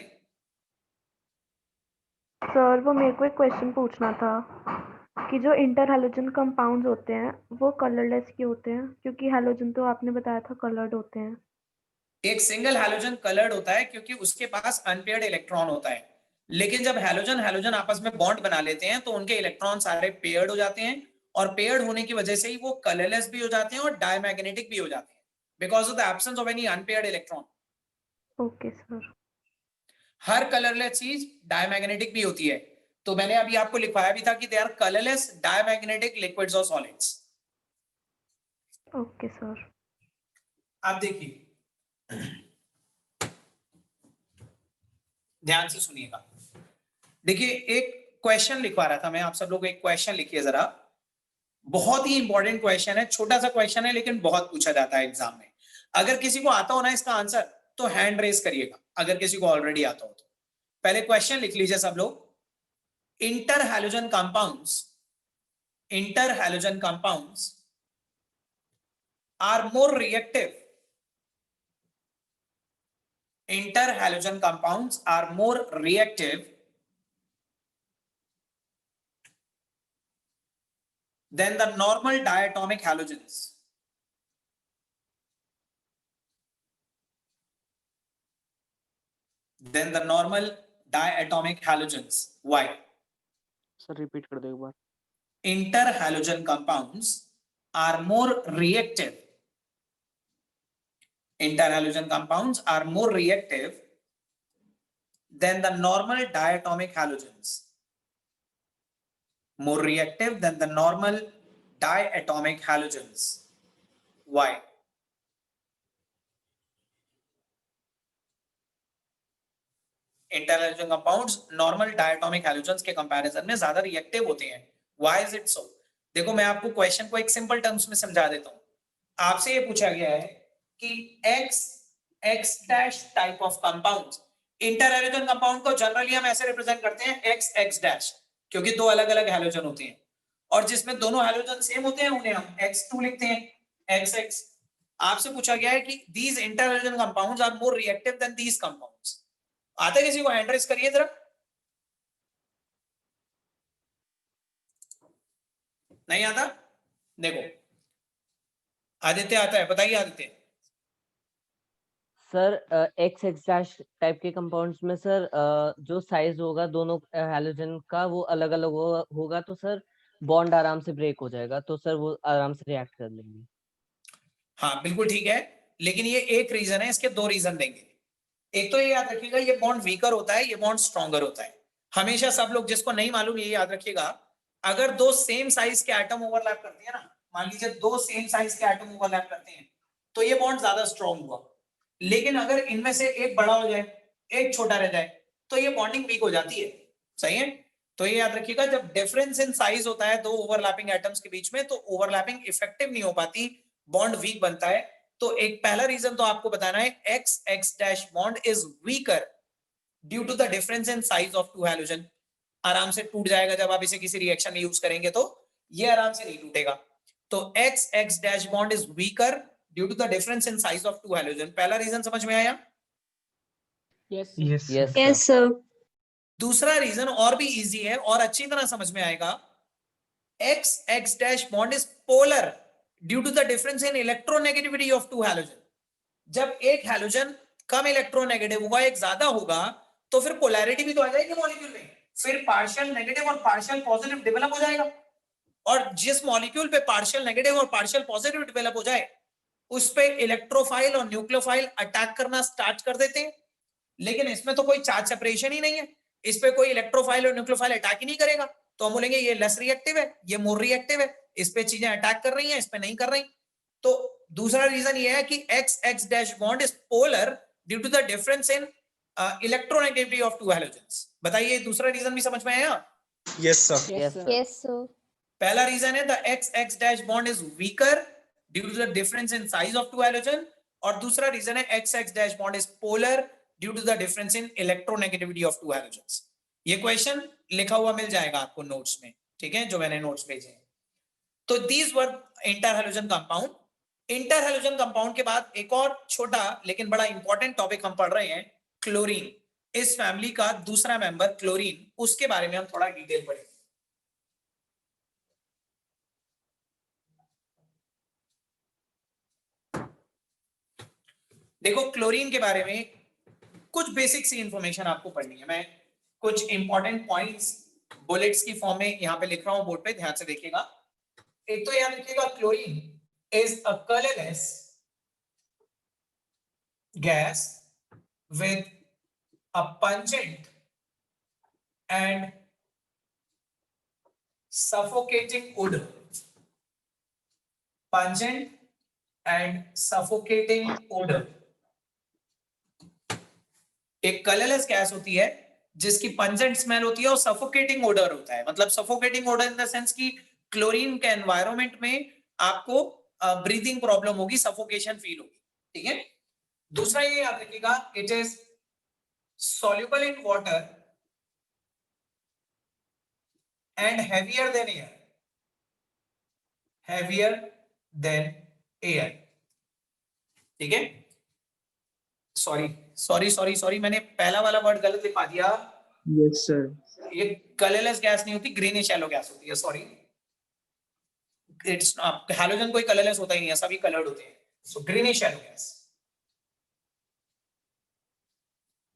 सर वो मेरे को एक क्वेश्चन पूछना था कि जो इंटर हैलोजन कंपाउंड्स होते हैं वो कलरलेस क्यों होते हैं, क्योंकि हैलोजन तो आपने बताया था कलर्ड होते हैं। एक सिंगल हैलोजन कलर्ड होता है क्योंकि उसके पास अनपेयर्ड इलेक्ट्रॉन होता है, लेकिन जब हैलोजन हैलोजन आपस में बॉन्ड बना लेते हैं तो उनके इलेक्ट्रॉन सारे पेयर्ड हो जाते हैं, और पेयर्ड होने की वजह से ही वो कलरलेस भी हो जाते हैं और डायमैग्नेटिक भी हो जाते हैं, because of the absence of any unpaired electron. Okay sir. Her colourless चीज डायमैग्नेटिक भी होती है, तो मैंने अभी आपको लिखवाया भी था कि they are colourless diamagnetic liquids और सॉलिड्स। Okay sir. आप देखिए ध्यान से सुनिएगा। देखिए एक क्वेश्चन लिखवा रहा था मैं, आप सब लोग एक क्वेश्चन लिखिए जरा, बहुत ही इंपॉर्टेंट क्वेश्चन है, छोटा सा क्वेश्चन है लेकिन बहुत पूछा जाता है एग्जाम में। अगर किसी को आता हो ना इसका आंसर तो हैंड रेज करिएगा, अगर किसी को ऑलरेडी आता हो तो। पहले क्वेश्चन लिख लीजिए सब लोग। Inter halogen compounds are more reactive, interhalogen compounds are more reactive than the normal diatomic halogens. Why? Sir repeat कर दो एक बार। Interhalogen compounds are more reactive. Interhalogen compounds are more reactive than the normal diatomic halogens. More reactive than the normal diatomic halogens. Why? Interhalogen compounds normal diatomic halogens के comparison में ज्यादा reactive होते हैं। Why is it so? देखो मैं आपको question को एक सिंपल टर्म्स में समझा देता हूं। आपसे ये पूछा गया है कि x dash type of compound, inter halogen compound को जनरली हम ऐसे रिप्रेजेंट करते हैं x डैश, क्योंकि दो अलग अलग हैलोजन होते हैं और जिसमें दोनों हैलोजन सेम होते हैं उन्हें हम x2 लिखते हैं x। आपसे पूछा गया है कि these interhalogen compounds are more reactive than these compounds। आता है किसी को? हैंड रेज करिए जरा। नहीं आता? देखो आदित्य आता है, बताइए Aditya. Sir x X dash type के कंपाउंड्स में सर जो साइज होगा दोनों हैलोजन का वो अलग अलग होगा, तो सर बॉन्ड आराम से ब्रेक हो जाएगा, तो सर वो आराम से रिएक्ट कर लेंगे। हाँ बिल्कुल ठीक है, लेकिन ये एक रीजन है, इसके दो रीजन देंगे। एक तो ये याद रखिएगा, ये बॉन्ड वीकर होता है, ये बॉन्ड स्ट्रॉन्गर होता है। हमेशा सब लोग, जिसको नहीं मालूम ये याद रखिएगा, अगर दो सेम साइज के एटम ओवरलैप करते हैं ना, मान लीजिए दो सेम साइज के एटम ओवरलैप करते हैं तो ये बॉन्ड ज्यादा स्ट्रॉन्ग हुआ। लेकिन अगर इनमें से एक बड़ा हो जाए एक छोटा रह जाए तो ये बॉन्डिंग वीक हो जाती है। सही है? तो ये याद रखिएगा, जब डिफरेंस इन साइज होता है दो ओवरलैपिंग एटम्स के बीच में तो ओवरलैपिंग इफेक्टिव नहीं हो पाती, बॉन्ड वीक बनता है। तो एक पहला रीजन तो आपको बताना है, X X dash bond is weaker due to the difference in size of two halogen. आराम से टूट जाएगा जब आप इसे किसी रिएक्शन में यूज करेंगे, तो ये आराम से नहीं टूटेगा। तो X X dash bond is weaker due to the difference in size of two halogen. पहला रीजन समझ में आया? Yes. Yes. Yes Yes, sir. दूसरा रीजन और भी इजी है और अच्छी तरह समझ में आएगा, X X dash bond is polar due to the difference in electronegativity of two halogen. जब एक हैलोजन कम इलेक्ट्रोनेगेटिव होगा, एक ज्यादा होगा, तो फिर पोलैरिटी भी तो आ जाएगी मॉलिक्यूल में, फिर पार्शियल नेगेटिव और पार्शियल पॉजिटिव डेवलप हो जाएगा। और जिस मॉलिक्यूल पे पार्शियल नेगेटिव और पार्शियल पॉजिटिव डेवलप हो जाए उस पे इलेक्ट्रोफाइल और न्यूक्लियोफाइल अटैक करना स्टार्ट कर देते हैं। लेकिन इसमें तो कोई चार्ज सेपरेशन ही नहीं है, इस पे कोई इलेक्ट्रोफाइल और न्यूक्लियोफाइल अटैक ही नहीं करेगा, तो हम बोलेंगे ये लेस रिएक्टिव है, ये मोर रिएक्टिव है, इस पे चीजें अटैक कर रही हैं, इस पे नहीं कर रही। तो दूसरा रीजन ये है कि X X dash bond is polar due to the difference in electronegativity of two halogens. बताइए दूसरा रीजन भी समझ में आया? Yes sir. Yes sir. Yes, sir. पहला रीजन है the X X dash bond is weaker due to the difference in size of two halogen, और दूसरा रीजन है X X dash bond is polar due to the difference in electronegativity of two halogens. ये question लिखा हुआ मिल जाएगा आपको notes में, ठीक है, जो मैंने नोट्स भेजे हैं। तो these were interhalogen compound. Interhalogen compound के बाद एक और छोटा लेकिन बड़ा इंपॉर्टेंट टॉपिक हम पढ़ रहे हैं, क्लोरीन। इस फैमिली का दूसरा मेंबर क्लोरीन, उसके बारे में हम थोड़ा डिटेल पढ़ेंगे। देखो क्लोरीन के बारे में कुछ बेसिक सी इंफॉर्मेशन आपको पढ़नी है। मैं कुछ इंपॉर्टेंट पॉइंट्स बुलेट्स की फॉर्म में यहां पे लिख रहा हूं बोर्ड पे, ध्यान से देखिएगा। एक तो याद रखिएगा, chlorine is a colourless gas with a pungent and suffocating odor. Pungent and suffocating odor. एक कलरलेस गैस होती है जिसकी पंजेंट स्मेल होती है और सफोकेटिंग ओडर होता है। मतलब suffocating odour in the sense कि क्लोरीन के एनवायरनमेंट में आपको ब्रीदिंग प्रॉब्लम होगी, सफोकेशन फील होगी, ठीक है। दूसरा ये याद रखिएगा, it is soluble in water and heavier than air. Heavier than air. ठीक है? सॉरी मैंने पहला वाला वर्ड गलत लिखा दिया। Yes, sir. ये कलरलेस गैस नहीं होती, ग्रीनिश येलो गैस होती है। सॉरी, इट्स हैलोजन कोई कलरलेस होता ही नहीं है, सभी कलर्ड होते हैं। So greenish yellow gas,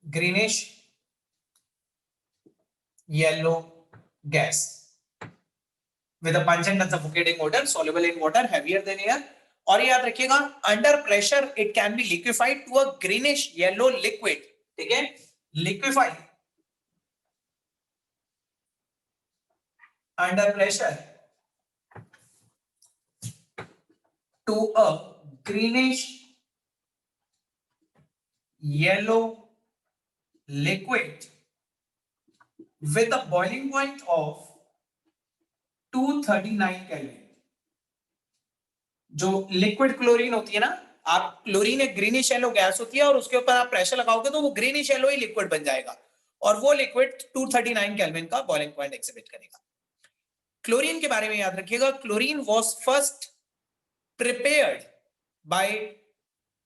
greenish yellow gas with a pungent and suffocating odor, soluble in water, heavier than air. और याद रखिएगा, under pressure it can be liquefied to a greenish yellow liquid. ठीक है, liquefy under pressure to a greenish yellow liquid with a boiling point of 239 Kelvin. जो liquid chlorine होती है ना, आप क्लोरीन एक ग्रीनिश येलो गैस होती है और उसके ऊपर आप प्रेशर लगाओगे तो वो ग्रीनिश येलो ही लिक्विड बन जाएगा और वो लिक्विड 239 केल्विन का बॉइलिंग पॉइंट एक्सिबिट करेगा। क्लोरीन के बारे में याद रखिएगा, chlorine was first prepared by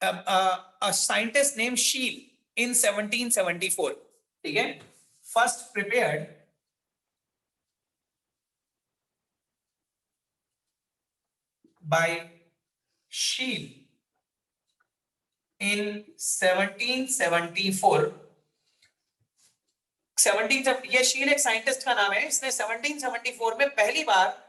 a scientist named Scheele in 1774, ठीक है, first prepared by Scheele in 1774। 1770, ये शील एक साइंटिस्ट का नाम है, इसने 1774 में पहली बार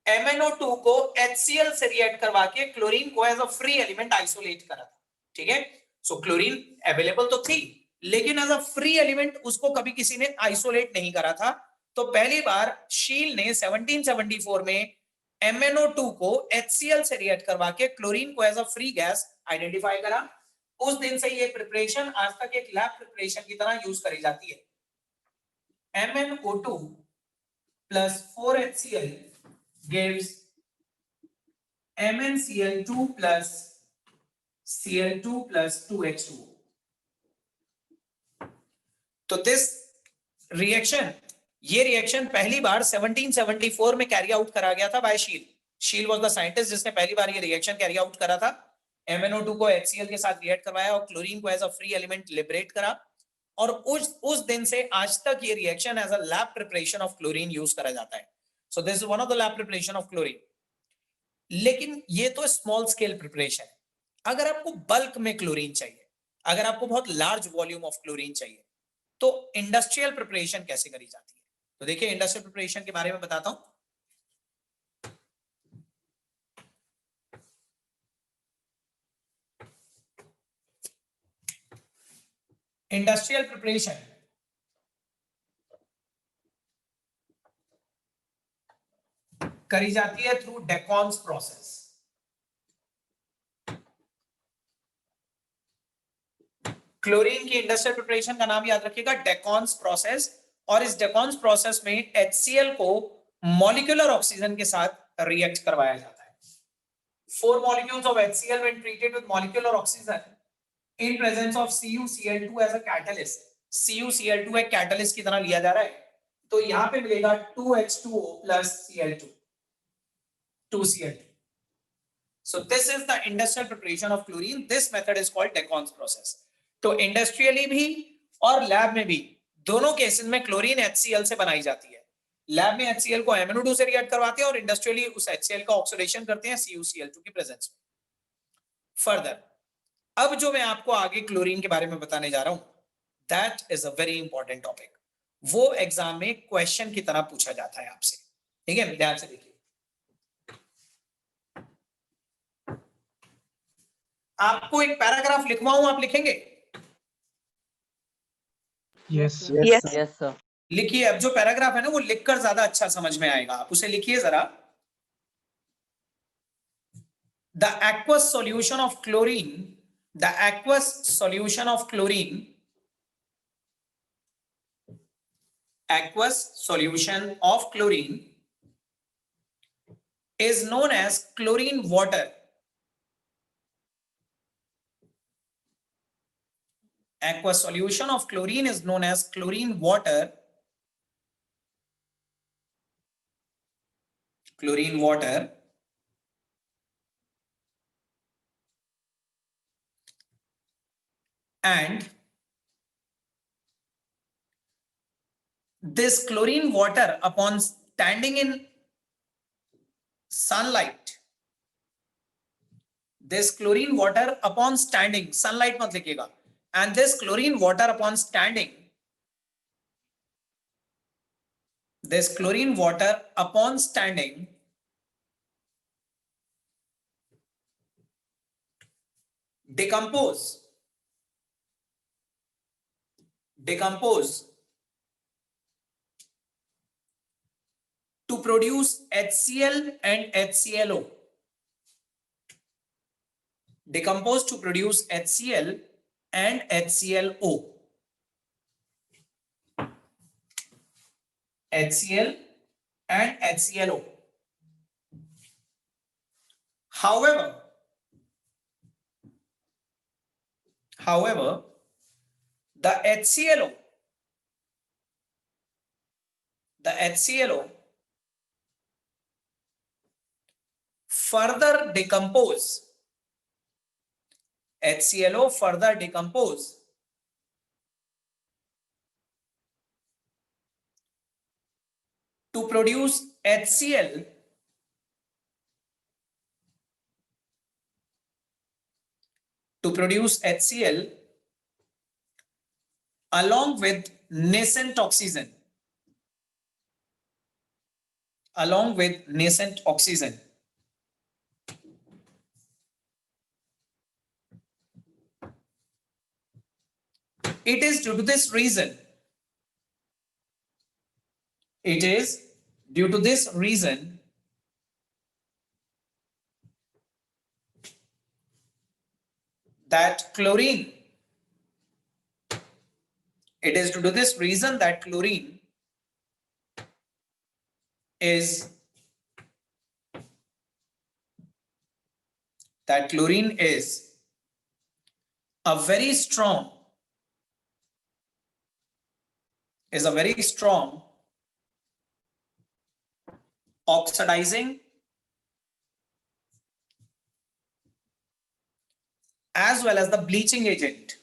MnO2 को HCl से रिएक्ट करवा के क्लोरीन को as a free element isolate करा था, ठीक है। सो क्लोरीन अवेलेबल तो थी लेकिन एज अ फ्री एलिमेंट उसको कभी किसी ने आइसोलेट नहीं करा था। तो पहली बार शील ने 1774 में MnO2 को HCl से रिएक्ट करवा के क्लोरीन को as a free gas identify करा। उस दिन से ये प्रिपरेशन आज तक एक लैब प्रिपरेशन की तरह यूज करी जाती है। MnO2 plus 4HCl gives MnCl2 plus Cl2 plus 2H2O। तो दिस रिएक्शन, ये रिएक्शन पहली बार 1774 में कैरी आउट करा गया था बाय शील। शील वाज द साइंटिस्ट जिसने पहली बार ये रिएक्शन कैरी आउट करा था। MnO2 को HCl के साथ रिएक्ट करवाया और क्लोरीन को as a free element liberate करा और उस दिन से आज तक ये reaction as a lab preparation of chlorine use करा जाता है। So this is one of the lab preparation of chlorine. लेकिन ये तो स्मॉल स्केल प्रिपरेशन है। अगर आपको बल्क में क्लोरीन चाहिए, अगर आपको बहुत लार्ज वॉल्यूम ऑफ क्लोरीन चाहिए, तो इंडस्ट्रियल प्रिपरेशन कैसे करी जाती है? तो देखिए इंडस्ट्रियल प्रिपरेशन के बारे में बताता हूं। इंडस्ट्रियल प्रिपरेशन करी जाती है थ्रू डेकॉन्स प्रोसेस। क्लोरीन की इंडस्ट्रियल प्रिपरेशन का नाम याद रखिएगा, डेकॉन्स प्रोसेस। और इस डेकॉन्स प्रोसेस में HCl को मॉलिक्यूलर ऑक्सीजन के साथ रिएक्ट करवाया जाता है। 4 molecules of HCl when treated with molecular oxygen in presence of CuCl2 as a catalyst। CuCl2 एक कैटलिस्ट की तरह लिया जा रहा है, तो यहां पे मिलेगा 2H2O plus Cl2, 2Cl2। So this is the industrial preparation of chlorine. This method is called Decon's process। तो इंडस्ट्रियली भी और लैब में भी दोनों केसेस में क्लोरीन HCl से बनाई जाती है। लैब में HCl को MnO2 से रिएक्ट करवाते हैं और इंडस्ट्रियली उस HCl का ऑक्सीडेशन करते हैं CuCl2 की प्रेजेंस में। फर्दर अब जो मैं आपको आगे क्लोरीन के बारे में बताने जा रहा हूं, that is a very important topic. वो एग्जाम में क्वेश्चन की तरह पूछा जाता है आपसे, ठीक है, ध्यान से देखिए। आपको एक पैराग्राफ लिखवाऊं, आप लिखेंगे? Yes yes sir. लिखिए। अब जो पैराग्राफ है ना वो लिखकर ज्यादा अच्छा समझ में आएगा, आप उसे लिखिए जरा। The aqueous solution of chlorine, the aqueous solution of chlorine, aqueous solution of chlorine is known as chlorine water। Aqueous solution of chlorine is known as chlorine water, chlorine water, and this chlorine water upon standing in sunlight, this chlorine water upon standing, sunlight mat likhiyega, and this chlorine water upon standing, this chlorine water upon standing decompose to produce HCl and HClO, decompose to produce HCl and HClO, HCl and HClO। however, the HClO further decompose to produce HCl along with nascent oxygen. It is due to this reason that chlorine is a very strong oxidizing as well as the bleaching agent.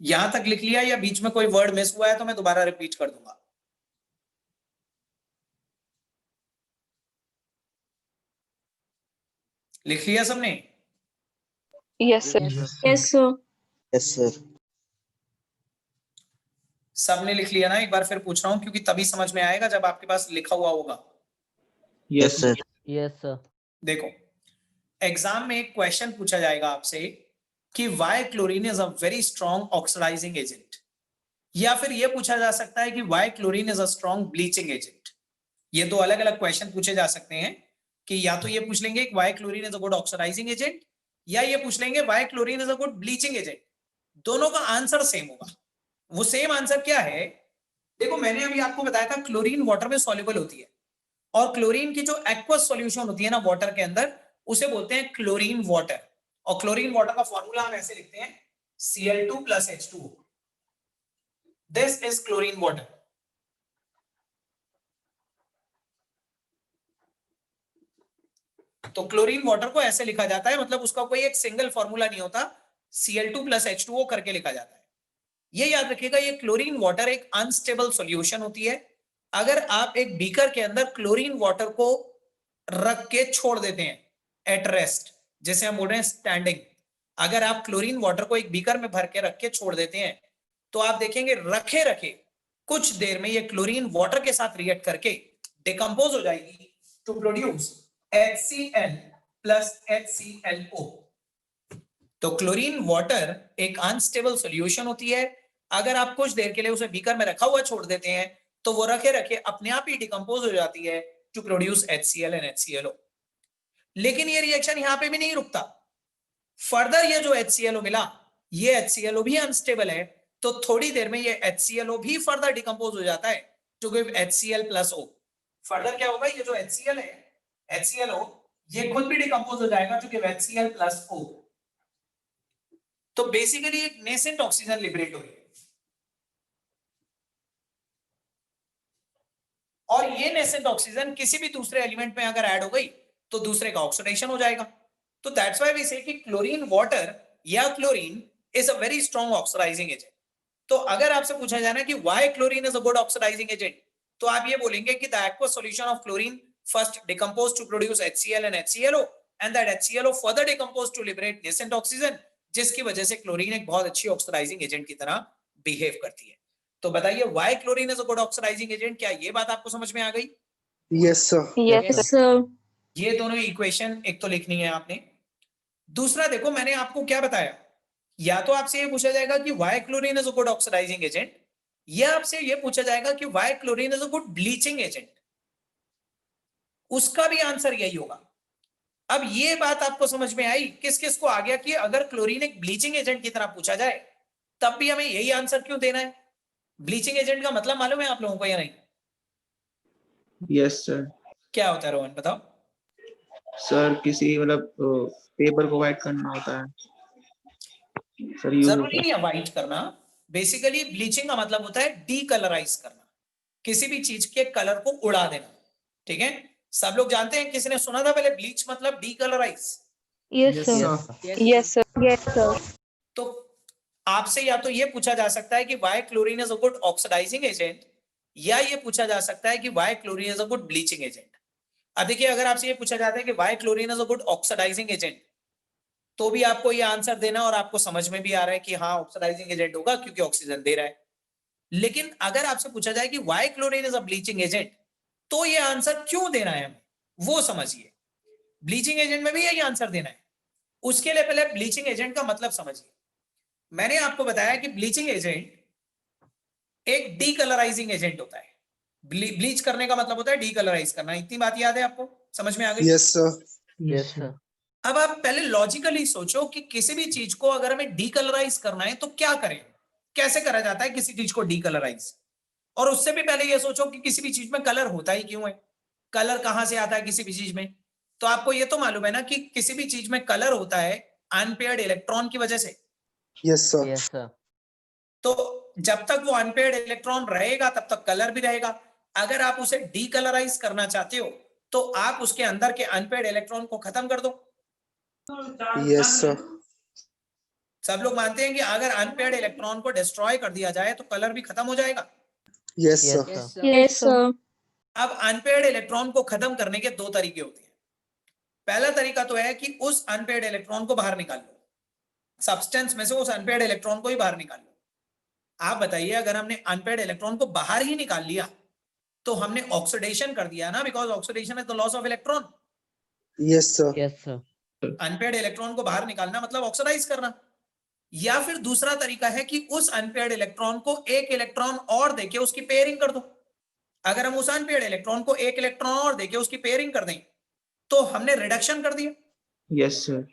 यहां तक लिख लिया या बीच में कोई word miss हुआ है तो मैं दोबारा रिपीट कर दूंगा। लिख लिया सबने? Yes, sir. Yes, sir. Yes sir. सबने लिख लिया ना? एक बार फिर पूछ रहा हूं क्योंकि तभी समझ में आएगा जब आपके पास लिखा हुआ होगा। Yes sir. Yes sir. देखो, एग्जाम में एक क्वेश्चन पूछा जाएगा आपसे कि why chlorine is a very strong oxidising agent, या फिर यह पूछा जा सकता है कि why chlorine is a strong bleaching agent. ये दो अलग अलग क्वेश्चन पूछे जा सकते हैं कि या तो ये पूछ लेंगे कि why chlorine is a good oxidising agent, या ये पूछ लेंगे why chlorine is a good bleaching agent. दोनों का आंसर सेम होगा। वो सेम आंसर क्या है? देखो, मैंने अभी आपको बताया था क्लोरीन वाटर में सॉल्युबल होती है, और क्लोरीन की जो एक्वस सॉल्यूशन होती है ना वाटर के अंदर, उसे बोलते हैं क्लोरीन वाटर। और क्लोरीन वाटर का फॉर्मूला हम ऐसे लिखते हैं Cl2 + H2O। This is chlorine water. तो क्लोरीन वाटर को ऐसे लिखा जाता है, मतलब उसका कोई एक सिंगल फॉर्मूला नहीं होता, Cl2 + H2O करके लिखा जाता है। ये याद रखिएगा, ये क्लोरीन वाटर एक अनस्टेबल सॉल्यूशन होती है। अगर आप एक बीकर के अंदर क्लोरीन वाटर को रख के छोड़ देते हैं एट रेस्ट, जैसे हम बोल रहे हैं स्टैंडिंग, अगर आप क्लोरीन वाटर को एक बीकर में भर के रख के छोड़ देते हैं तो आप देखेंगे रखे रखे कुछ देर में ये क्लोरीन वाटर के साथ रिएक्ट करके डिकम्पोज हो जाएगी टू प्रोड्यूस HCl + HClO। तो क्लोरीन वाटर एक अनस्टेबल सॉल्यूशन होती है। अगर आप कुछ देर के लिए उसे बीकर में रखा हुआ छोड़ देते हैं तो वो रखे रखे अपने आप ही डिकम्पोज हो जाती है to produce HCl and HClO। लेकिन ये रिएक्शन यहां पे भी नहीं रुकता। फर्दर ये जो HClO मिला, ये HClO भी अनस्टेबल है, तो थोड़ी देर में ये HClO भी फर्दर डिकम्पोज हो जाता है to give HCl + O। Further क्या होगा, ये जो HCl है, HClO, ये खुद भी डिकम्पोज हो जाएगा टू गिव HCl + O। तो बेसिकली एक नेसेंट ऑक्सीजन लिबरेट हो रही है, और ये नेसेंट ऑक्सीजन किसी भी दूसरे एलिमेंट में अगर ऐड हो गई तो दूसरे का ऑक्सीडेशन हो जाएगा। तो दैट्स व्हाई वी से कि क्लोरीन वाटर या chlorine is a very strong oxidising agent. तो अगर आपसे पूछा जाए ना कि why chlorine is a good oxidising agent, तो आप ये बोलेंगे कि the aqueous solution of chlorine first decompose to produce HCl and HClO, and that HClO further decompose to liberate nascent oxygen, जिसकी वजह से क्लोरीन एक बहुत अच्छी ऑक्सीडाइजिंग एजेंट की तरह बिहेव करती है। तो बताइए why chlorine is a good oxidising agent, क्या ये बात आपको समझ में आ गई? Yes sir. Yes, sir. ये दोनों इक्वेशन एक तो लिखनी है आपने। दूसरा देखो, मैंने आपको क्या बताया, या तो आपसे ये पूछा जाएगा कि why chlorine is a good oxidising agent, या आपसे ये पूछा जाएगा कि why chlorine is a good bleaching agent. उसका भी आंसर यही होगा। अब ये बात आपको समझ में आई, किस किस को आ गया कि अगर क्लोरीन एक ब्लीचिंग एजेंट की तरह पूछा जाए तब भी हमें यही आंसर क्यों देना है? ब्लीचिंग एजेंट का मतलब मालूम है आप लोगों को या नहीं? Yes sir. क्या होता है रोहन, बताओ। सर किसी मतलब पेपर को वाइट करना होता है सर, यूज जरूरी होता है। नहीं है व्हाइट करना। बेसिकली ब्लीचिंग का मतलब होता है डीकलराइज करना, किसी भी चीज के कलर को उड़ा देना। ठीक है, सब लोग जानते हैं, किसी ने सुना था पहले ब्लीच मतलब decolourise? Yes, Yes, sir. sir. Yes, sir. Yes, sir. तो आपसे या तो ये पूछा जा सकता है कि why chlorine is a good oxidising agent, या ये पूछा जा सकता है कि why chlorine is a good bleaching agent. अब देखिए, अगर आपसे ये पूछा जाता है कि why chlorine is a good oxidising agent, तो भी आपको ये आंसर देना और आपको समझ में भी आ रहा है कि हाँ ऑक्सीडाइजिंग एजेंट होगा क्योंकि ऑक्सीजन दे रहा है। लेकिन अगर आपसे पूछा जाए कि why chlorine is a bleaching agent, तो ये आंसर क्यों देना है हमें, वो समझिए। ब्लीचिंग एजेंट में भी यही आंसर देना है। उसके लिए पहले ब्लीचिंग एजेंट का मतलब समझिए। मैंने आपको बताया कि ब्लीचिंग एजेंट एक डीकलराइजिंग एजेंट होता है। ब्लीच करने का मतलब होता है डीकलराइज करना। इतनी बात याद है आपको, समझ में आ गई? Yes, sir. Yes sir. अब आप पहले लॉजिकली सोचो कि किसी भी चीज को अगर हमें डीकलराइज करना है तो क्या करें, कैसे करा जाता है किसी चीज को डीकलराइज। और उससे भी पहले ये सोचो कि किसी भी चीज में कलर होता ही क्यों है, कलर कहां से आता है किसी भी चीज में। तो आपको ये तो मालूम है ना कि किसी भी चीज में कलर होता है अनपेयर्ड इलेक्ट्रॉन की वजह से। Yes, sir. Yes sir. तो जब तक वो अनपेयर्ड इलेक्ट्रॉन रहेगा तब तक कलर भी रहेगा। अगर आप उसे डीकलराइज करना चाहते हो तो आप उसके अंदर के अनपेयर्ड इलेक्ट्रॉन को खत्म कर दो। Yes, sir. सब लोग मानते हैं कि अगर अनपेयर्ड इलेक्ट्रॉन को डिस्ट्रॉय कर दिया जाए तो कलर भी खत्म हो जाएगा। Yes, yes sir. Sir. Yes, sir. अब अनपेयर्ड इलेक्ट्रॉन को खत्म करने के दो तरीके होते हैं। पहला तरीका तो है कि उस अनपेयर्ड इलेक्ट्रॉन को बाहर निकाल लो, सब्सटेंस में से उस अनपेयर्ड इलेक्ट्रॉन को ही बाहर निकाल लो। आप बताइए, अगर हमने अनपेयर्ड इलेक्ट्रॉन को बाहर ही निकाल लिया तो हमने ऑक्सीडेशन कर दिया ना, because oxidation is the loss of electron. Yes, sir. Yes sir. Unpaired electron को बाहर निकालना मतलब ऑक्सीडाइज करना। या फिर दूसरा तरीका है कि उस अनपेयर्ड इलेक्ट्रॉन को एक इलेक्ट्रॉन और देके उसकी पेयरिंग कर दो। अगर हम उस अनपेयर्ड इलेक्ट्रॉन को एक इलेक्ट्रॉन और देके उसकी पेयरिंग कर दें तो हमने रिडक्शन कर दिया। Yes sir.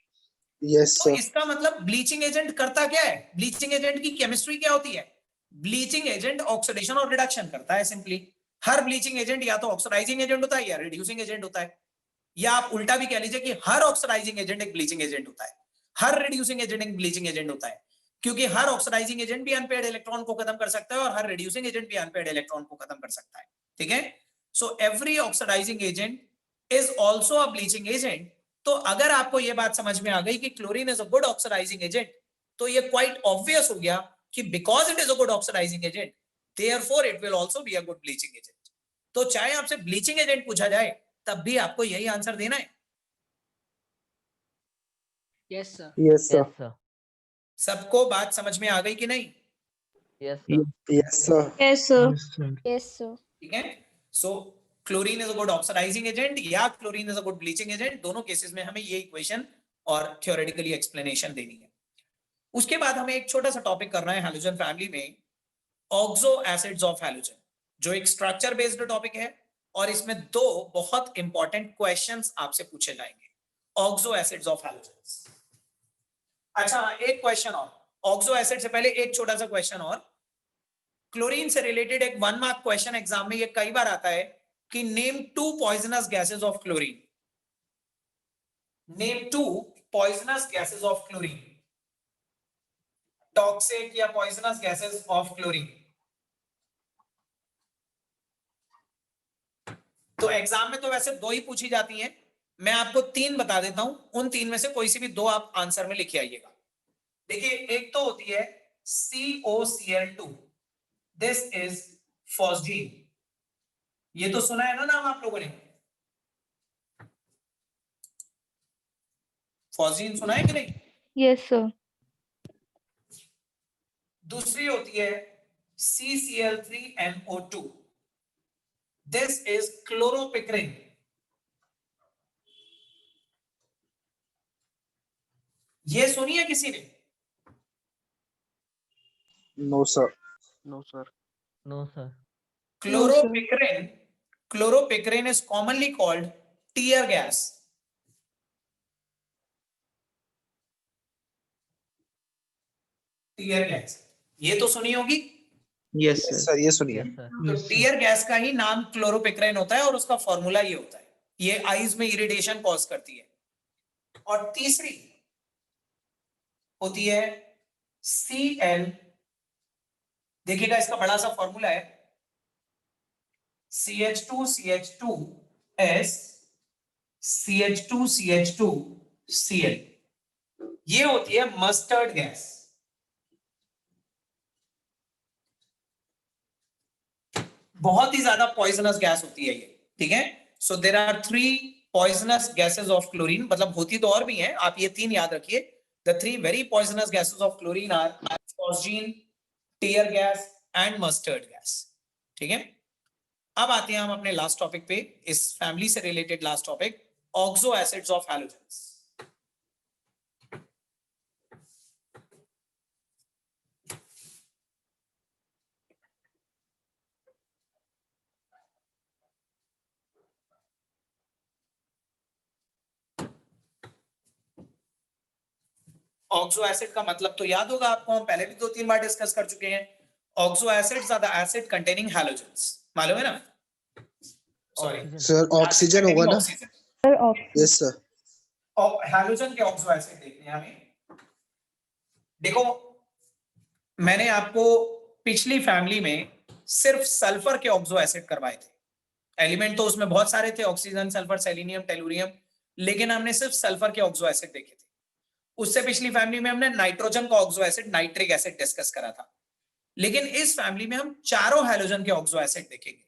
Yes, तो sir. इसका मतलब ब्लीचिंग एजेंट करता क्या है, ब्लीचिंग एजेंट की केमिस्ट्री क्या होती है? ब्लीचिंग एजेंट ऑक्सीडेशन और रिडक्शन करता है सिंपली। हर ब्लीचिंग एजेंट या तो ऑक्सीडाइजिंग एजेंट होता है या रिड्यूसिंग एजेंट होता है, या आप उल्टा भी कह लीजिए कि हर ऑक्सीडाइजिंग एजेंट एक ब्लीचिंग एजेंट होता है, हर रिड्यूसिंग एजेंट एक ब्लीचिंग एजेंट होता है। क्योंकि हर ऑक्सीडाइजिंग एजेंट भी अनपेयर्ड इलेक्ट्रॉन को खत्म कर सकता है और हर रिड्यूसिंग एजेंट भी अनपेयर्ड इलेक्ट्रॉन को खत्म कर सकता है। ठीक है, so every oxidising agent is also a bleaching agent. तो अगर आपको यह बात समझ में आ गई कि chlorine is a good oxidising agent, तो ये क्वाइट ऑब्वियस हो गया कि because it is a good oxidising agent therefore it will also be a good bleaching agent. तो चाहे आपसे ब्लीचिंग एजेंट पूछा जाए तब भी आपको यही आंसर देना है। Yes, sir. Yes, sir. Yes sir. सबको बात समझ में आ गई कि नहीं? Yes sir. Yes, sir. Yes, sir. Yes, sir. ठीक है, so chlorine is a good oxidising agent या chlorine is a good bleaching agent, दोनों केसेस में हमें ये इक्वेशन और थ्योरेटिकली एक्सप्लेनेशन देनी है। उसके बाद हमें एक छोटा सा टॉपिक करना है हैलोजन फैमिली में, ऑक्सो एसिड्स ऑफ हैलोजन, जो एक स्ट्रक्चर बेस्ड टॉपिक है और इसमें दो बहुत इंपॉर्टेंट क्वेश्चंस आपसे पूछे जाएंगे, ऑक्सो एसिड्स ऑफ हैलोजन। अच्छा, एक क्वेश्चन और ऑक्सो एसिड से पहले एक छोटा सा क्वेश्चन और, क्लोरीन से रिलेटेड एक 1 मार्क क्वेश्चन एग्जाम में ये कई बार आता है कि name 2 poisonous gases of chlorine, name 2 poisonous gases of chlorine, toxic या पॉइजनस गैसेस ऑफ क्लोरीन। तो एग्जाम में तो वैसे 2 ही पूछी जाती हैं, मैं आपको 3 बता देता हूं, उन 3 में से कोई सी भी 2 आप आंसर में लिख आइएगा। देखिए, एक तो होती है COCl2, दिस इज फॉस्जीन, ये तो सुना है ना नाम आप लोगों ने, फॉस्जीन सुना है कि नहीं? Yes, sir. दूसरी होती है CCl3NO2, दिस इज क्लोरोपिक्रिन, ये सुनी है किसी ने? No, sir. No sir. No sir. Chloropicrine is commonly called tear gas. Tear gas, ये तो सुनी होगी। Yes sir. सर ये सुनिए। Yes sir. तो टीयर गैस का ही नाम क्लोरोपिक्रेन होता है और उसका फॉर्मूला ये होता है, ये आईज में इरिटेशन कॉज करती है। और तीसरी होती है Cl, देखिएगा इसका बड़ा सा फॉर्मूला है CH2CH2S CH2CH2Cl, ये होती है मस्टर्ड गैस। बहुत ही ज्यादा पॉइजनस गैस होती है ये, ठीक है। So there are 3 poisonous gases of chlorine, मतलब होती तो और भी हैं, आप ये 3 याद रखिए। The 3 very poisonous gases of chlorine are phosgene, tear gas and mustard gas, ठीक है। अब आते हैं हम अपने लास्ट टॉपिक पे, इस फैमिली से related last topic, oxo acids of halogens. Oxo acid का मतलब तो याद होगा आपको, हम पहले भी 2-3 बार डिस्कस कर चुके हैं। Oxo acids are the acid containing halogens, मालूम है ना? सॉरी सर ऑक्सीजन होगा ना? Sir oxygen. Yes sir. Halogen के ऑक्सो एसिड देखने हैं हमें। देखो मैंने आपको पिछली फैमिली में सिर्फ सल्फर के ऑक्सो एसिड करवाए थे। एलिमेंट तो उसमें बहुत सारे थे, ऑक्सीजन, सल्फर, सेलेनियम, टेलुरियम, लेकिन हमने सिर्फ सल्फर के ऑक्सो एसिड देखे थे। उससे पिछली फैमिली में हमने नाइट्रोजन का oxo acid, nitric acid discuss करा था। लेकिन इस फैमिली में हम चारों हैलोजन के ऑक्सो एसिड देखेंगे,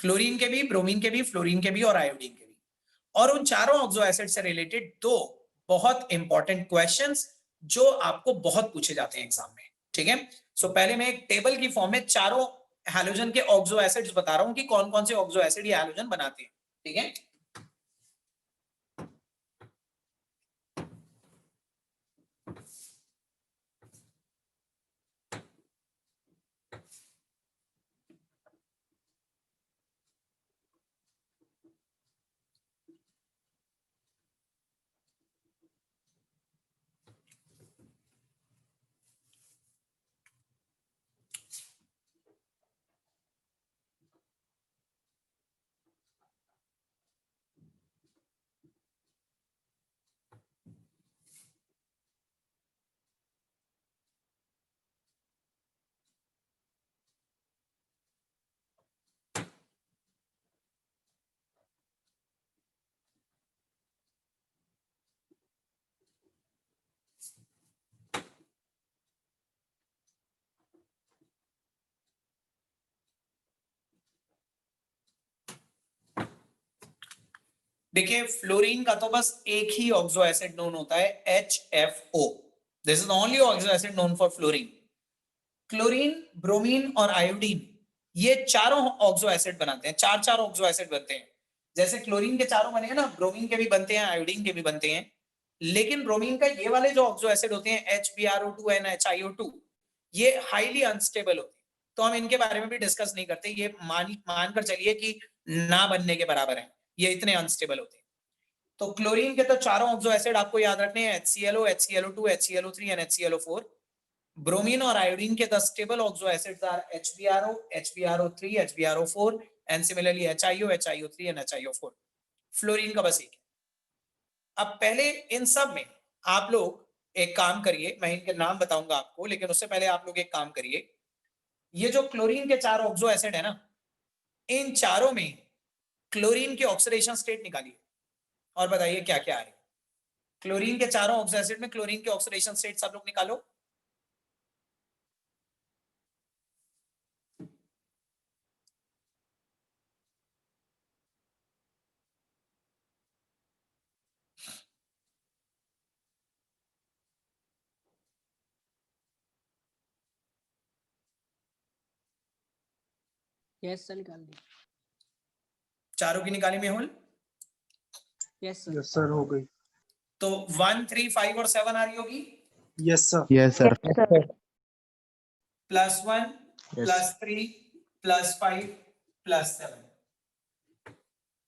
क्लोरीन के भी, ब्रोमीन के भी, फ्लोरीन के भी और आयोडीन के भी। और उन चारों ऑक्सो एसिड से रिलेटेड 2 बहुत इंपॉर्टेंट क्वेश्चंस जो आपको बहुत पूछे जाते हैं एग्जाम में, ठीक है। सो पहले मैं एक टेबल की फॉर्म में चारों हैलोजन के ऑक्सो एसिड्स बता रहा हूं कि कौन कौन से ऑक्सो एसिड ये हैलोजन बनाते हैं, ठीक है। देखिए फ्लोरीन का तो बस एक ही ऑक्सो एसिड नोन होता है, HFO। This is the only oxo acid known for fluorine. Chlorine, bromine और आयोडीन ये चारों ऑक्सो एसिड बनाते हैं, चार ऑक्सो एसिड बनते हैं। जैसे क्लोरीन के चारों बने हैं ना, ब्रोमीन के भी बनते हैं, आयोडीन के भी बनते हैं। लेकिन ब्रोमीन का ये वाले जो ऑक्सो एसिड होते हैं HbRO2 and HiO2, ये हाईली अनस्टेबल होते हैं, तो हम इनके बारे में भी डिस्कस नहीं करते। ये मानकर चलिए कि ना बनने के बराबर है, ये इतने अनस्टेबल होते हैं। तो क्लोरीन के तो चारों ऑक्सो एसिड आपको याद रखने हैं, HClO, HClO2, HClO3 and HClO4। Bromine और आयोडीन के 10 stable oxo acids are HbRO, HbRO3, HbRO4 and similarly HiO, HiO3 and HiO4। Fluorine का बस एक है। अब पहले इन सब में आप लोग एक काम करिए, मैं इनके नाम बताऊंगा आपको, लेकिन उससे पहले आप लोग एक काम करिए, ये जो क्लोरीन के 4 ऑक्सो एसिड है ना, इन चारों में क्लोरीन की ऑक्सीडेशन स्टेट निकालिए और बताइए क्या क्या आ रही है। क्लोरीन के चारों ऑक्सो एसिड में क्लोरीन के ऑक्सीडेशन स्टेट सब लोग निकालो। यस सर निकाल दी। चारों की निकाली Mehul? Yes sir. Yes sir हो गई। तो 1, 3, 5 और 7 आ रही होगी। Yes sir. Yes sir. +1 +3 +5 +7,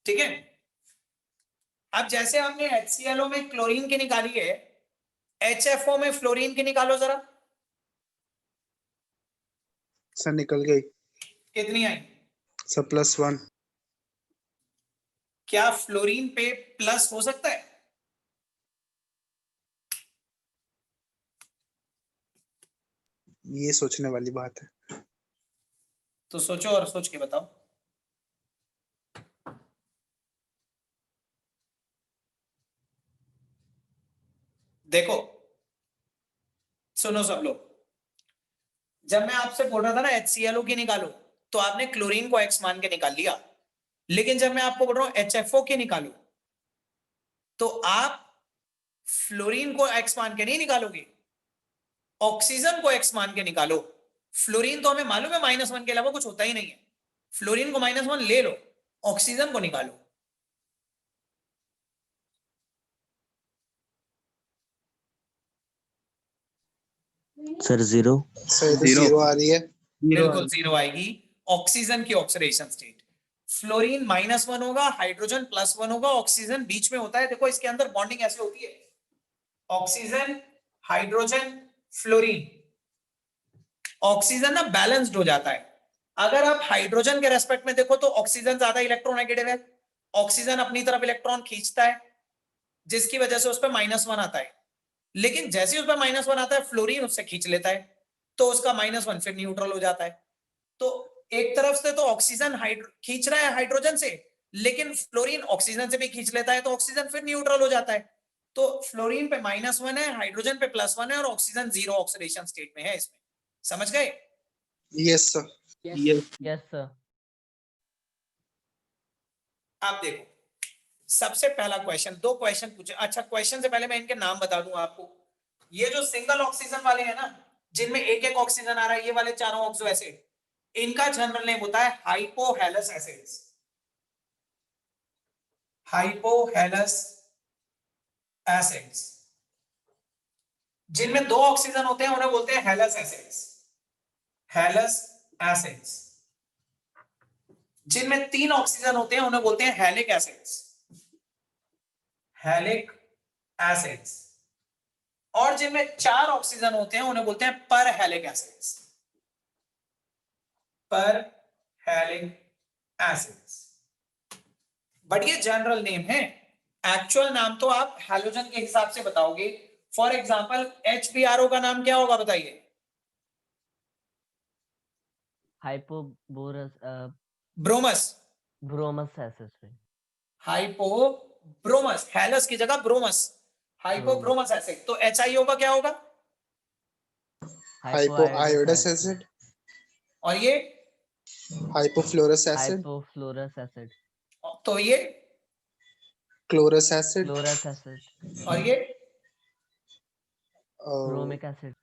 ठीक है। अब जैसे हमने HClO में क्लोरीन की निकाली है, HFO में फ्लोरीन की निकालो जरा। सर निकल गई कितनी आई? सर +1। क्या फ्लोरीन पे प्लस हो सकता है? ये सोचने वाली बात है। तो सोचो और सोच के बताओ। देखो सुनो सब लोग, जब मैं आपसे बोल रहा था ना HClO की निकालो, तो आपने क्लोरीन को X मान के निकाल लिया, लेकिन जब मैं आपको बोल रहा हूं HFO की निकालो, तो आप फ्लोरीन को X मान के नहीं निकालोगे, ऑक्सीजन को X मान के निकालो। फ्लोरीन तो हमें मालूम है -1 के अलावा कुछ होता ही नहीं है, फ्लोरीन को -1 ले लो, ऑक्सीजन को निकालो। सर 0। सर तो Zero. 0 आ रही है। बिल्कुल 0 आएगी। ऑक्सीजन की ऑक्सीडेशन स्टेट, फ्लोरीन -1 होगा, हाइड्रोजन +1 होगा, ऑक्सीजन बीच में होता है। देखो इसके अंदर बॉन्डिंग ऐसे होती है, ऑक्सीजन हाइड्रोजन फ्लोरीन, ऑक्सीजन ना बैलेंस्ड हो जाता है। अगर आप हाइड्रोजन के रेस्पेक्ट में देखो तो ऑक्सीजन ज्यादा इलेक्ट्रोनेगेटिव है, ऑक्सीजन अपनी तरफ इलेक्ट्रॉन खींचता है, जिसकी वजह से उस पर -1 आता है। लेकिन जैसे ही उस पर -1 आता है, फ्लोरीन उससे खींच लेता है, तो उसका -1 फिर न्यूट्रल हो जाता है। तो एक तरफ से तो ऑक्सीजन खींच रहा है हाइड्रोजन से, लेकिन फ्लोरीन ऑक्सीजन से भी खींच लेता है, तो ऑक्सीजन फिर न्यूट्रल हो जाता है। तो फ्लोरीन पे -1 है, हाइड्रोजन पे +1 है, और ऑक्सीजन 0 ऑक्सीडेशन स्टेट में है इसमें। समझ गए? Yes sir. Yes. Yes sir. आप देखो, सबसे पहला क्वेश्चन, 2 क्वेश्चन पूछे। अच्छा, क्वेश्चन से पहले मैं इनके नाम बता दूं आपको। ये जो सिंगल ऑक्सीजन वाले हैं ना, जिनमें एक एक ऑक्सीजन आ रहा है, ये वाले चारों ऑक्सो एसिड, इनका जनरल नेम होता है हाइपोहेलस एसिड्स। Hypohalous acids. जिनमें 2 ऑक्सीजन होते हैं उन्हें बोलते हैं हेलस एसिड्स। हेलस एसिड्स। जिनमें 3 ऑक्सीजन होते हैं उन्हें बोलते हैं हेलिक एसिड्स। हेलिक एसिड्स। और जिनमें 4 ऑक्सीजन होते हैं उन्हें बोलते हैं पर हेलिक एसिड्स। पर हेलिक एसिड्स। बट ये जनरल नेम है, एक्चुअल नाम तो आप हैलोजन के हिसाब से बताओगे। फॉर एग्जांपल HBRO का नाम क्या होगा बताइए? हाइपोबोरस ब्रोमस। ब्रोमस एसिड। हाइपोब्रोमस, हेलस की जगह ब्रोमस, हाइपोब्रोमस एसिड। तो HIO का क्या होगा? हाइपोआयोडस एसिड। और ये हाइपोफ्लोरस एसिड। Hypofluorous acid. तो ये क्लोरस एसिड। Chlorous acid. और ये ब्रोमिक एसिड।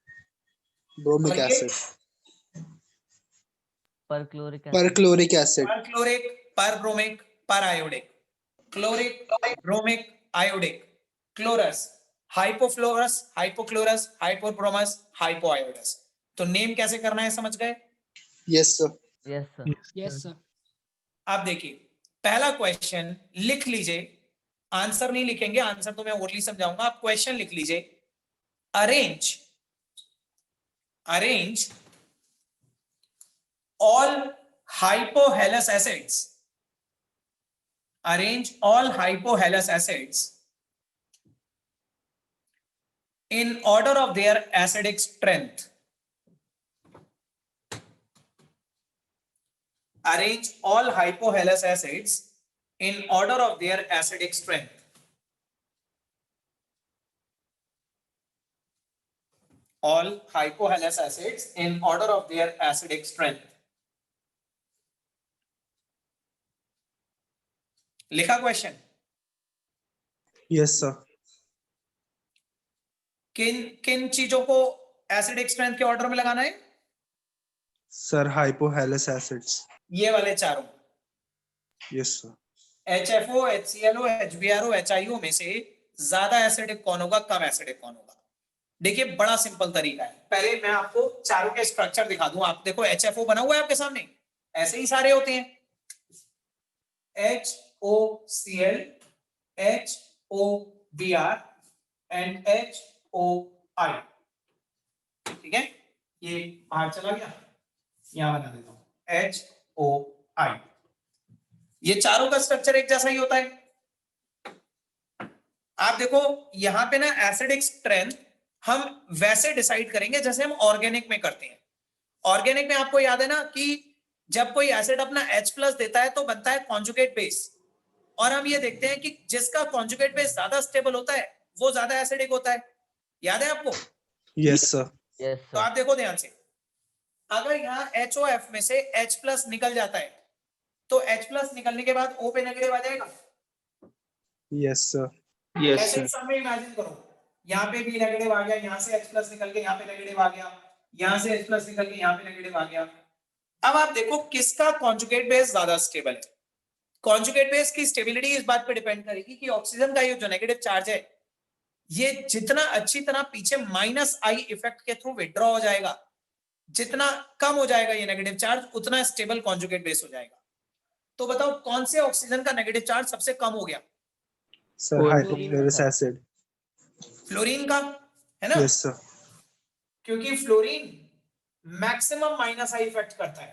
ब्रोमिक और ये acid. Perchloric acid. Perchloric acid. Per chloric, per bromic, per iodic. Chloric, bromic, iodic, chlorous, hypofluorous, hypochlorous, hypobromous, hypoiodous. तो name कैसे करना है समझ गए? Yes sir. Yes sir. Yes sir. आप देखिए, पहला क्वेश्चन लिख लीजिए, आंसर नहीं लिखेंगे, आंसर तो मैं ओरली समझाऊंगा, आप क्वेश्चन लिख लीजिए। Arrange all hypohelous acids, arrange all hypohelous acids in order of their acidic strength. Arrange all hypohelous acids in order of their acidic strength. All hypohelous acids in order of their acidic strength. लिखा question? Yes sir. किन किन चीजों को acidic strength के order में लगाना है? Sir hypohalous acids. ये वाले चारों, yes sir. HFO, HClO, HBRO, HIO में से ज्यादा एसिडिक कौन होगा, कम एसिडिक कौन होगा? देखिए बड़ा सिंपल तरीका है। पहले मैं आपको चारों के स्ट्रक्चर दिखा दूं। आप देखो HFO बना हुआ है आपके सामने, ऐसे ही सारे होते हैं, HOCl, HOBr एंड HOI। ठीक है, ये बाहर चला गया। यहां बना देता हूं HOI। ये चारों का स्ट्रक्चर एक जैसा ही होता है। आप देखो यहां पे ना एसिडिक स्ट्रेंथ हम वैसे डिसाइड करेंगे जैसे हम ऑर्गेनिक में करते हैं। ऑर्गेनिक में आपको याद है ना कि जब कोई एसिड अपना H+ देता है तो बनता है कॉन्जुगेट बेस, और हम ये देखते हैं कि जिसका कॉन्जुगेट बेस ज्यादा स्टेबल होता है वो ज्यादा एसिडिक होता है। याद है आपको? Yes sir. यस तो सर। आप देखो ध्यान से, अगर यहाँ HOF में से H+ निकल जाता है तो H+ निकलने के बाद O पे नेगेटिव आ जाएगा। Yes sir. यस ऐसे सर। सब में इमेजिन करो, यहाँ पे भी नेगेटिव आ गया, यहाँ से H+ निकल के यहाँ पे नेगेटिव आ गया, यहाँ से H+ निकल के यहाँ पे नेगेटिव आ गया। अब आप देखो किसका कॉन्जुगेट बेस ज्यादा स्टेबल है। कॉन्जुगेट बेस की स्टेबिलिटी इस बात पे डिपेंड करेगी कि ऑक्सीजन का ये जो नेगेटिव चार्ज है ये जितना अच्छी तरह पीछे -I इफेक्ट के थ्रू विड्रॉ हो जाएगा, जितना कम हो जाएगा ये नेगेटिव चार्ज, उतना स्टेबल कॉन्जुगेट बेस हो जाएगा। तो बताओ कौन से ऑक्सीजन का नेगेटिव चार्ज सबसे कम हो गया? Sir hydrochloric acid. फ्लोरीन का, है ना? Yes sir. क्योंकि फ्लोरीन मैक्सिमम -I इफेक्ट करता है।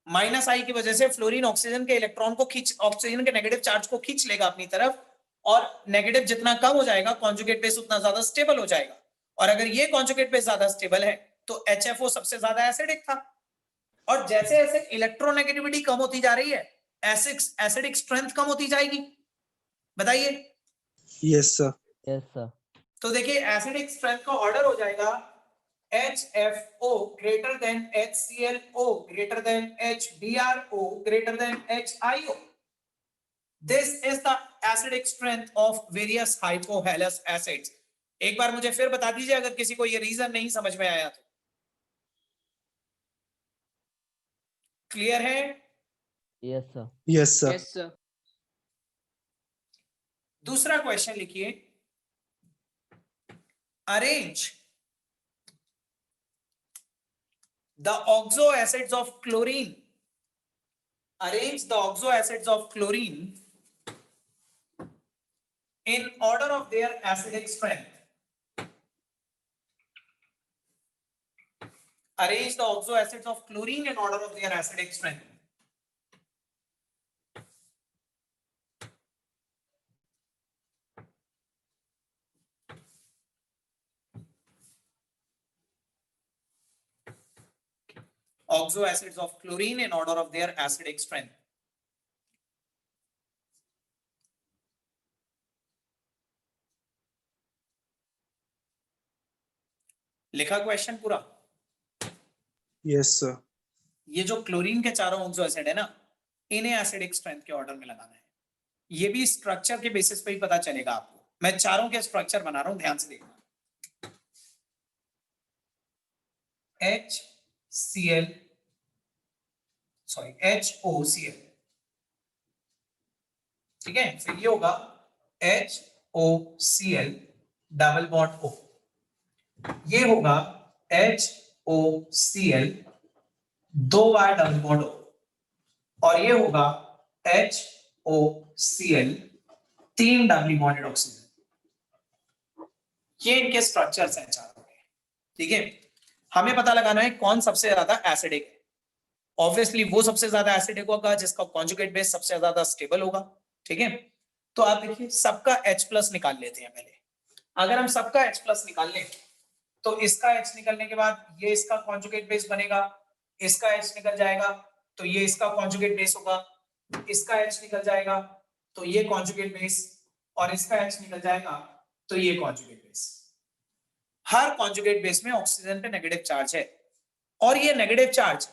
-I की वजह से फ्लोरीन ऑक्सीजन के इलेक्ट्रॉन को ऑक्सीजन के नेगेटिव चार्ज को खींच लेगा अपनी तरफ, और नेगेटिव जितना कम हो जाएगा कॉन्जुगेट बेस उतना ज्यादा स्टेबल हो जाएगा। और अगर ये कॉन्जुगेट बेस ज्यादा स्टेबल है तो HFO सबसे ज्यादा एसिडिक था। और जैसे जैसे इलेक्ट्रोनेगेटिविटी कम होती जा रही है एसिडिक स्ट्रेंथ कम होती जाएगी। बताइए। Yes sir. Yes sir. तो देखिए एसिडिक स्ट्रेंथ का ऑर्डर हो जाएगा HFO greater than HClO greater than HBrO greater than HIO. This is the acidic strength of various hypohalous acids. एक बार मुझे फिर बता दीजिए अगर किसी को ये रीजन नहीं समझ में आया तो। क्लियर है? Yes sir. Yes sir. Yes sir. दूसरा क्वेश्चन लिखिए, arrange the oxo acids of chlorine. Arrange the oxo acids of chlorine in order of their acidic strength. Arrange the oxo acids of chlorine in order of their acidic strength. Oxo acids of chlorine in order of their acidic strength. लिखा question पूरा? Yes sir. ये जो chlorine के चारों oxo acid है ना, इन्हें acidic strength के ऑर्डर में लगाना है। ये भी स्ट्रक्चर के बेसिस पे ही पता चलेगा आपको। मैं चारों के स्ट्रक्चर बना रहा हूं, ध्यान से देखना। HOCl, ठीक है। फिर ये होगा HOCl डबल बॉन्ड O, ये होगा HOCl 2 बार डबल बॉन्ड O, और ये होगा HOCl 3 डबल बॉन्डेड ऑक्सीजन। ये इनके स्ट्रक्चर्स हैं चारों के, ठीक है। हमें पता लगाना है कौन सबसे ज्यादा एसिडिक है। ऑब्वियसली वो सबसे ज्यादा एसिडिक होगा जिसका कॉन्जुगेट बेस सबसे ज्यादा स्टेबल होगा, ठीक है। तो आप देखिए सबका H+ निकाल लेते हैं पहले। अगर हम सबका H+ निकाल लें तो इसका H निकलने के बाद ये इसका कॉन्जुगेट बेस बनेगा, इसका H निकल जाएगा तो ये इसका कॉन्जुगेट बेस होगा, इसका H निकल जाएगा तो ये कॉन्जुगेट बेस, और इसका H निकल जाएगा तो ये कॉन्जुगेट बेस। हर कॉन्जुगेट बेस में ऑक्सीजन पे नेगेटिव चार्ज है, और ये नेगेटिव चार्ज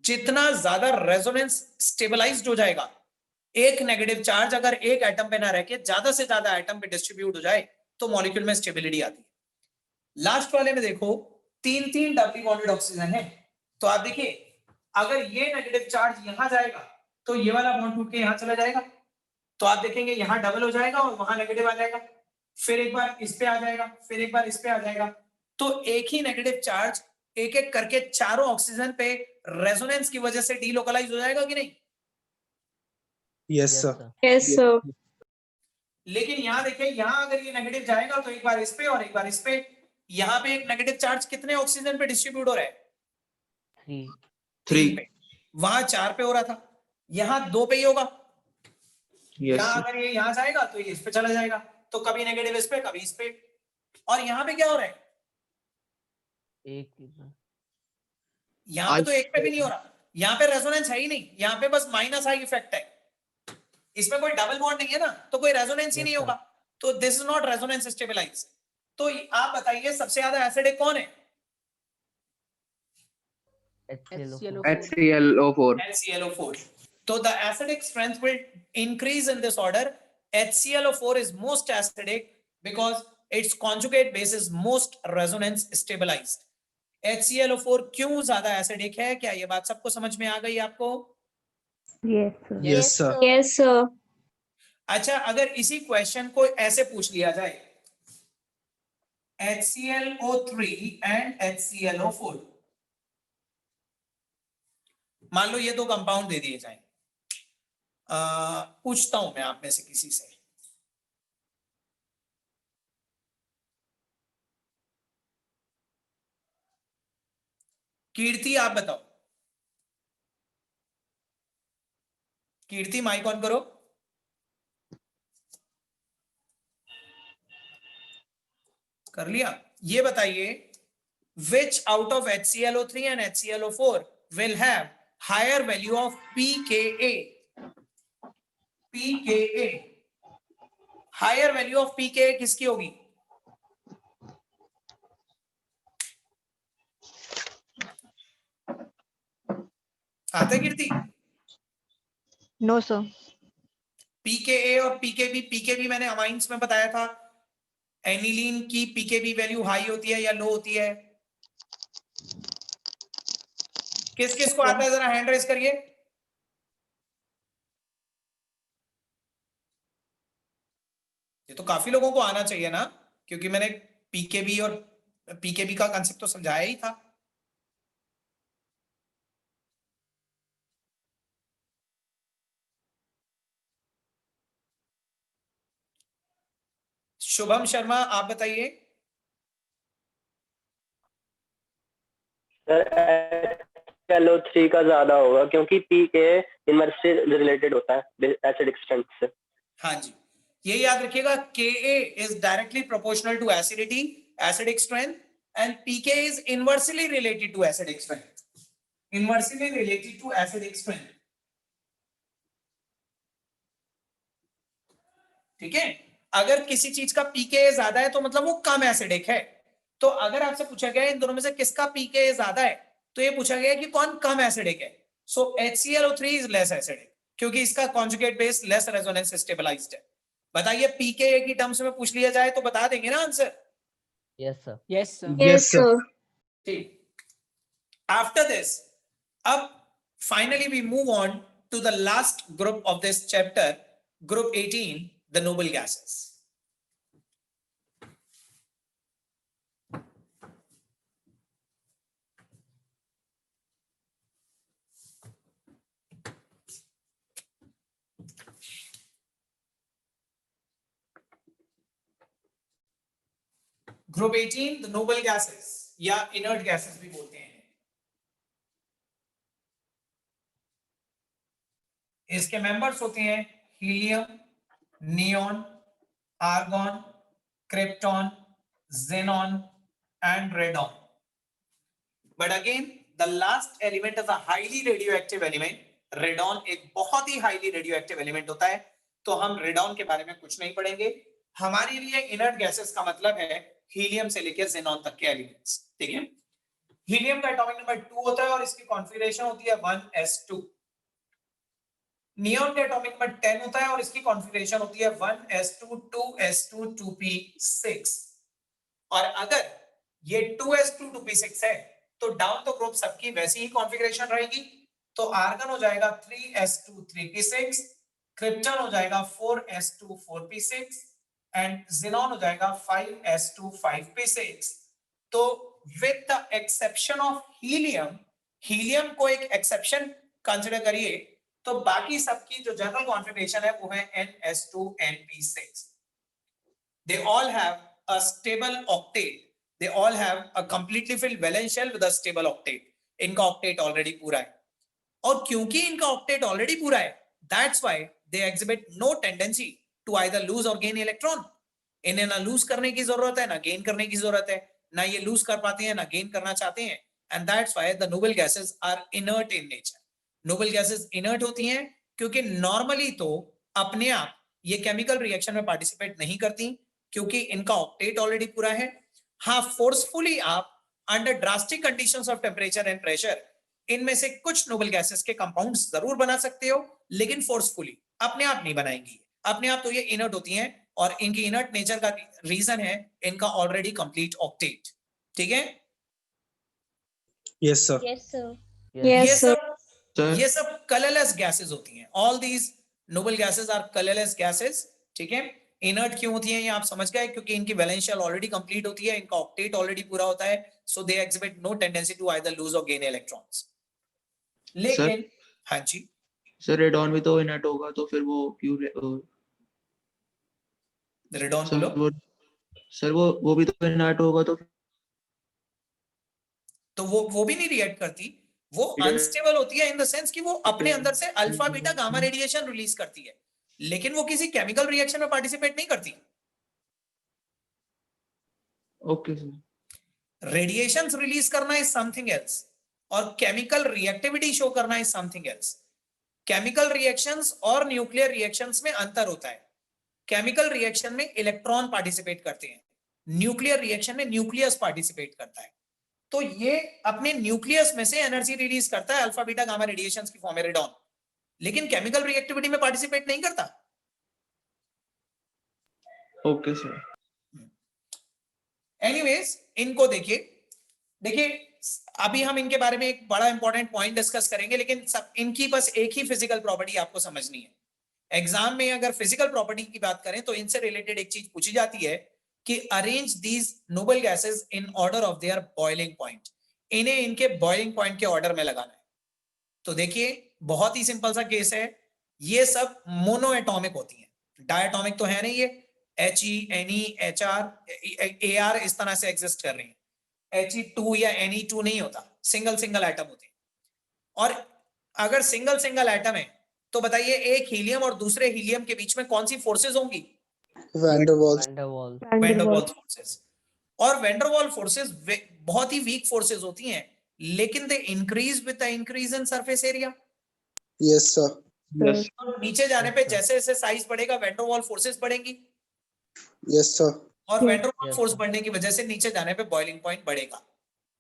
जितना ज्यादा रेजोनेंस स्टेबलाइज्ड हो जाएगा, एक नेगेटिव चार्ज अगर एक एटम पे ना रह के ज्यादा से ज्यादा एटम पे डिस्ट्रीब्यूट हो जाए तो मॉलिक्यूल में स्टेबिलिटी आती है। लास्ट वाले में देखो 3 डबली बॉन्डेड ऑक्सीजन है, तो आप देखिए अगर ये नेगेटिव चार्ज यहां जाएगा तो ये वाला बॉन्ड टूट के यहां चला जाएगा, तो आप देखेंगे यहां डबल हो जाएगा और वहां नेगेटिव आ जाएगा, फिर एक बार इस पे आ जाएगा, फिर एक बार इस पे आ जाएगा। तो एक ही नेगेटिव चार्ज एक एक करके चारों ऑक्सीजन पे रेजोनेंस की वजह से डीलोकलाइज हो जाएगा कि नहीं? Yes sir. Yes, sir. लेकिन यहां देखिए, यहां अगर ये नेगेटिव जाएगा तो एक बार इस पे और एक बार इस पे, यहां पे एक नेगेटिव चार्ज कितने ऑक्सीजन पे डिस्ट्रीब्यूट हो रहा है? 3 3 पे, वहां 4 पे हो रहा था, यहाँ 2 पे ही होगा। यस यहाँ अगर ये यहाँ जाएगा तो ये इस पे चला जाएगा, तो कभी नेगेटिव इस पे कभी इस पे। और यहाँ पे क्या हो रहा है, यहाँ पे तो एक पे भी नहीं हो रहा, यहाँ पे रेजोनेंस है ही नहीं, यहाँ पे बस माइनस आई इफेक्ट है, इसमें कोई डबल बॉन्ड नहीं है ना, तो कोई रेजोनेंस ही नहीं होगा, तो this is not resonance stabilise. तो आप बताइए सबसे ज्यादा एसिडिक कौन है? HClO4 HClO4. So the acidic strength will increase in this order. HClO4 is most acidic because its conjugate base is most resonance stabilized. HClO4 क्यों ज्यादा एसिडिक है? क्या ये बात सबको समझ में आ गई आपको? Yes, sir. Yes, sir. Yes, sir. अच्छा, अगर इसी क्वेश्चन को ऐसे पूछ लिया जाए, HClO3 and HClO4, मान लो ये दो कंपाउंड दे दिए जाएं, पूछता हूं मैं आप में से किसी से, कीर्ति आप बताओ, कीर्ति माइक ऑन करो। कर लिया? ये बताइए, which out of HClO3 and HClO4 will have higher value of pKa? pKa, higher value of pKa किसकी होगी? आता है कीर्ति? No, sir. pKa और pKb मैंने अमाइंस में बताया था, एनिलीन की pKb वैल्यू हाई होती है या लो होती है? किस किस को आता है, जरा हैंड रेज करिए। ये तो काफी लोगों को आना चाहिए ना, क्योंकि मैंने pKb और pKb का कांसेप्ट तो समझाया ही था। शुभम शर्मा आप बताइए। HClO3 का ज्यादा होगा क्योंकि pK इनवर्स से रिलेटेड होता है एसिडिक स्ट्रेंथ से। हाँ जी, ये याद रखिएगा, Ka is directly proportional to acidity, acidic strength, and pK is inversely related to acidic strength. Inversely related to acidic strength. ठीक है, अगर किसी चीज का pK ज्यादा है तो मतलब वो कम एसिडिक है। तो अगर आपसे पूछा गया इन दोनों में से किसका pK ज्यादा है, तो ये पूछा गया कि कौन कम एसिडिक है। सो HClO3 इज लेस एसिडिक क्योंकि इसका conjugate base less resonance stabilised है। बताइए pKa की टर्म्स में पूछ लिया जाए तो बता देंगे ना answer? Yes sir. Yes, sir. Yes, sir. ठीक, आफ्टर दिस अब finally we move on to the last group of this chapter, group 18, the noble gases. Group 18 the noble gases या इनर्ट गैसेस भी बोलते हैं। इसके मेंबर्स होते हैं helium, neon, argon, krypton, xenon and radon. But again, the last element is a highly radioactive element. Radon एक बहुत ही highly radioactive element होता है, तो हम radon के बारे में कुछ नहीं पढ़ेंगे। हमारे लिए इनर्ट गैसेस का मतलब है हीलियम से लेकर xenon तक के एलिमेंट्स। ठीक है, हीलियम का एटॉमिक नंबर 2 होता है और इसकी कॉन्फ़िगरेशन होती है 1s2। नियॉन का एटॉमिक नंबर 10 होता है और इसकी कॉन्फ़िगरेशन होती है 1s2 2s2 2p6। और अगर ये 2s2 2p6 है तो डाउन द ग्रुप सबकी वैसी ही कॉन्फ़िगरेशन रहेगी। तो आर्गन हो जाएगा 3s2 3p6, क्रिप्टन हो जाएगा 4s2 4p6 एंड xenon हो जाएगा 5s2 5p6। तो with the exception of helium, helium को एक एक्सेप्शन कंसीडर करिए, तो बाकी सबकी जो जनरल कॉन्फ़िगरेशन है वो है ns2 np6। They all have a stable octet. They all have a completely filled valence shell with a stable octet. इनका ऑक्टेट ऑलरेडी पूरा है, और क्योंकि इनका ऑक्टेट ऑलरेडी पूरा है, that's why they exhibit no tendency to either lose और gain electron. इन्हें ना लूज करने की जरूरत है, ना गेन करने की जरूरत है, ना ये लूज कर पाते हैं, ना गेन करना चाहते हैं, and that's why the noble gases are inert in nature. Noble gases inert होती हैं क्योंकि नॉर्मली तो अपने आप ये केमिकल रिएक्शन में पार्टिसिपेट नहीं करती, क्योंकि इनका ऑक्टेट ऑलरेडी पूरा है। हाँ, फोर्सफुली आप under drastic conditions of temperature and pressure इनमें से कुछ नोबल गैसेस के कंपाउंड्स जरूर बना सकते हो, लेकिन फोर्सफुली, अपने आप नहीं बनाएंगी। अपने आप तो ये इनर्ट होती हैं, और इनकी इनर्ट नेचर का रीजन है इनका ऑलरेडी कंप्लीट ऑक्टेट। ठीक है? Yes sir. Yes sir. ये सब कलरलेस गैसेस होती हैं। All these noble gases are colourless gases. ठीक है? इनर्ट क्यों होती हैं ये आप समझ गए, क्योंकि इनकी वैलेंशियल ऑलरेडी कंप्लीट होती है, इनका ऑक्टेट ऑलरेडी पूरा होता है, so they exhibit no tendency to either lose और गेन इलेक्ट्रॉन्स। लेकिन हाँ जी सर, रेडॉन भी तो इनर्ट होगा, तो फिर वो क्यों रेडॉन सर बोलो। सर वो भी तो इनर्ट होगा, तो वो भी नहीं रिएक्ट करती, वो अनस्टेबल होती है इन द सेंस कि वो अपने अंदर से alpha beta gamma radiation release करती है, लेकिन वो किसी केमिकल रिएक्शन में पार्टिसिपेट नहीं करती। Okay sir. रेडिएशंस रिलीज करना इज समथिंग एल्स, और केमिकल रिएक्टिविटी शो करना is something else. Chemical reactions और न्यूक्लियर रिएक्शंस में अंतर होता है। केमिकल रिएक्शन में इलेक्ट्रॉन पार्टिसिपेट करते हैं, न्यूक्लियर रिएक्शन में न्यूक्लियस पार्टिसिपेट करता है। तो ये अपने न्यूक्लियस में से एनर्जी रिलीज करता है अल्फा बीटा गामा रेडिएशंस की फॉर्म में रेडॉन, लेकिन केमिकल रिएक्टिविटी में पार्टिसिपेट नहीं करता। Okay sir. एनीवेज, इनको देखिए अभी हम इनके बारे में एक बड़ा इंपॉर्टेंट पॉइंट डिस्कस करेंगे, लेकिन सब इनकी बस एक ही फिजिकल प्रॉपर्टी आपको समझनी है। एग्जाम में अगर फिजिकल प्रॉपर्टी की बात करें तो इनसे रिलेटेड एक चीज पूछी जाती है कि arrange these noble gases in order of their boiling point. इन्हें इनके बॉइलिंग पॉइंट के ऑर्डर में लगाना है। तो देखिए बहुत ही सिंपल सा केस है, ये सब मोनो एटॉमिक होती हैं, डायटॉमिक तो है नहीं, ये He, Ne, Hr, Ar इस तरह से एग्जिस्ट कर रही हैं। He2 या Ne2 नहीं होता, सिंगल एटम होते हैं। और अगर सिंगल एटम है तो बताइए एक हीलियम और दूसरे हीलियम के बीच में कौन सी फोर्सेस होंगी? Van der Waals. Van der Waals forces. और वैन डर वाल्स फोर्सेस बहुत ही वीक फोर्सेस होती हैं, लेकिन they increase with the increase in surface area. Yes sir. Yes तो नीचे जाने पे जैसे जैसे साइज बढ़ेगा वैन डर वाल्स फोर्सेस बढ़ेंगी, यस सर। और वैन डर वाल्स फोर्स बढ़ने की वजह से नीचे जाने पे बॉइलिंग पॉइंट बढ़ेगा।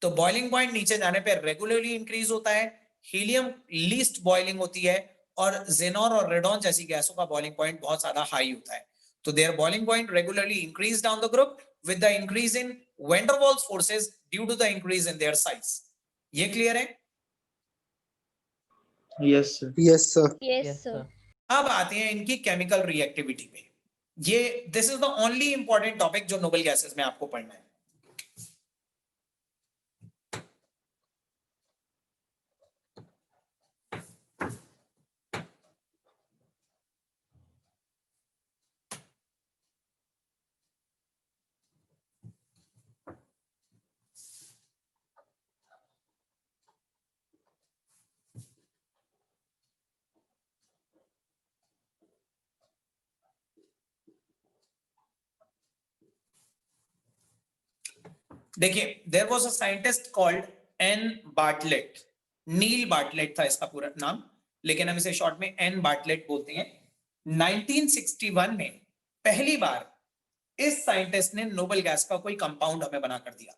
तो बॉइलिंग पॉइंट नीचे जाने पे रेगुलरली इंक्रीज होता है, हीलियम लीस्ट बॉइलिंग होती है, और जेनॉन और रेडॉन जैसी गैसों का बॉइलिंग पॉइंट बहुत ज्यादा हाई होता है। तो their boiling point regularly increase down the group with the increase in van der Waals forces due to the increase in their size. ये क्लियर है? Yes sir. Yes sir. Yes sir. अब आते हैं इनकी chemical reactivity पे। ये this is the only important topic जो noble gases में आपको पढ़ना है। देखिए there was a scientist called N Bartlett. Neil Bartlett था इसका पूरा नाम, लेकिन हम इसे शॉर्ट में एन बार्टलेट बोलते हैं। 1961 में पहली बार इस साइंटिस्ट ने नोबल गैस का कोई कंपाउंड हमें बना कर दिया।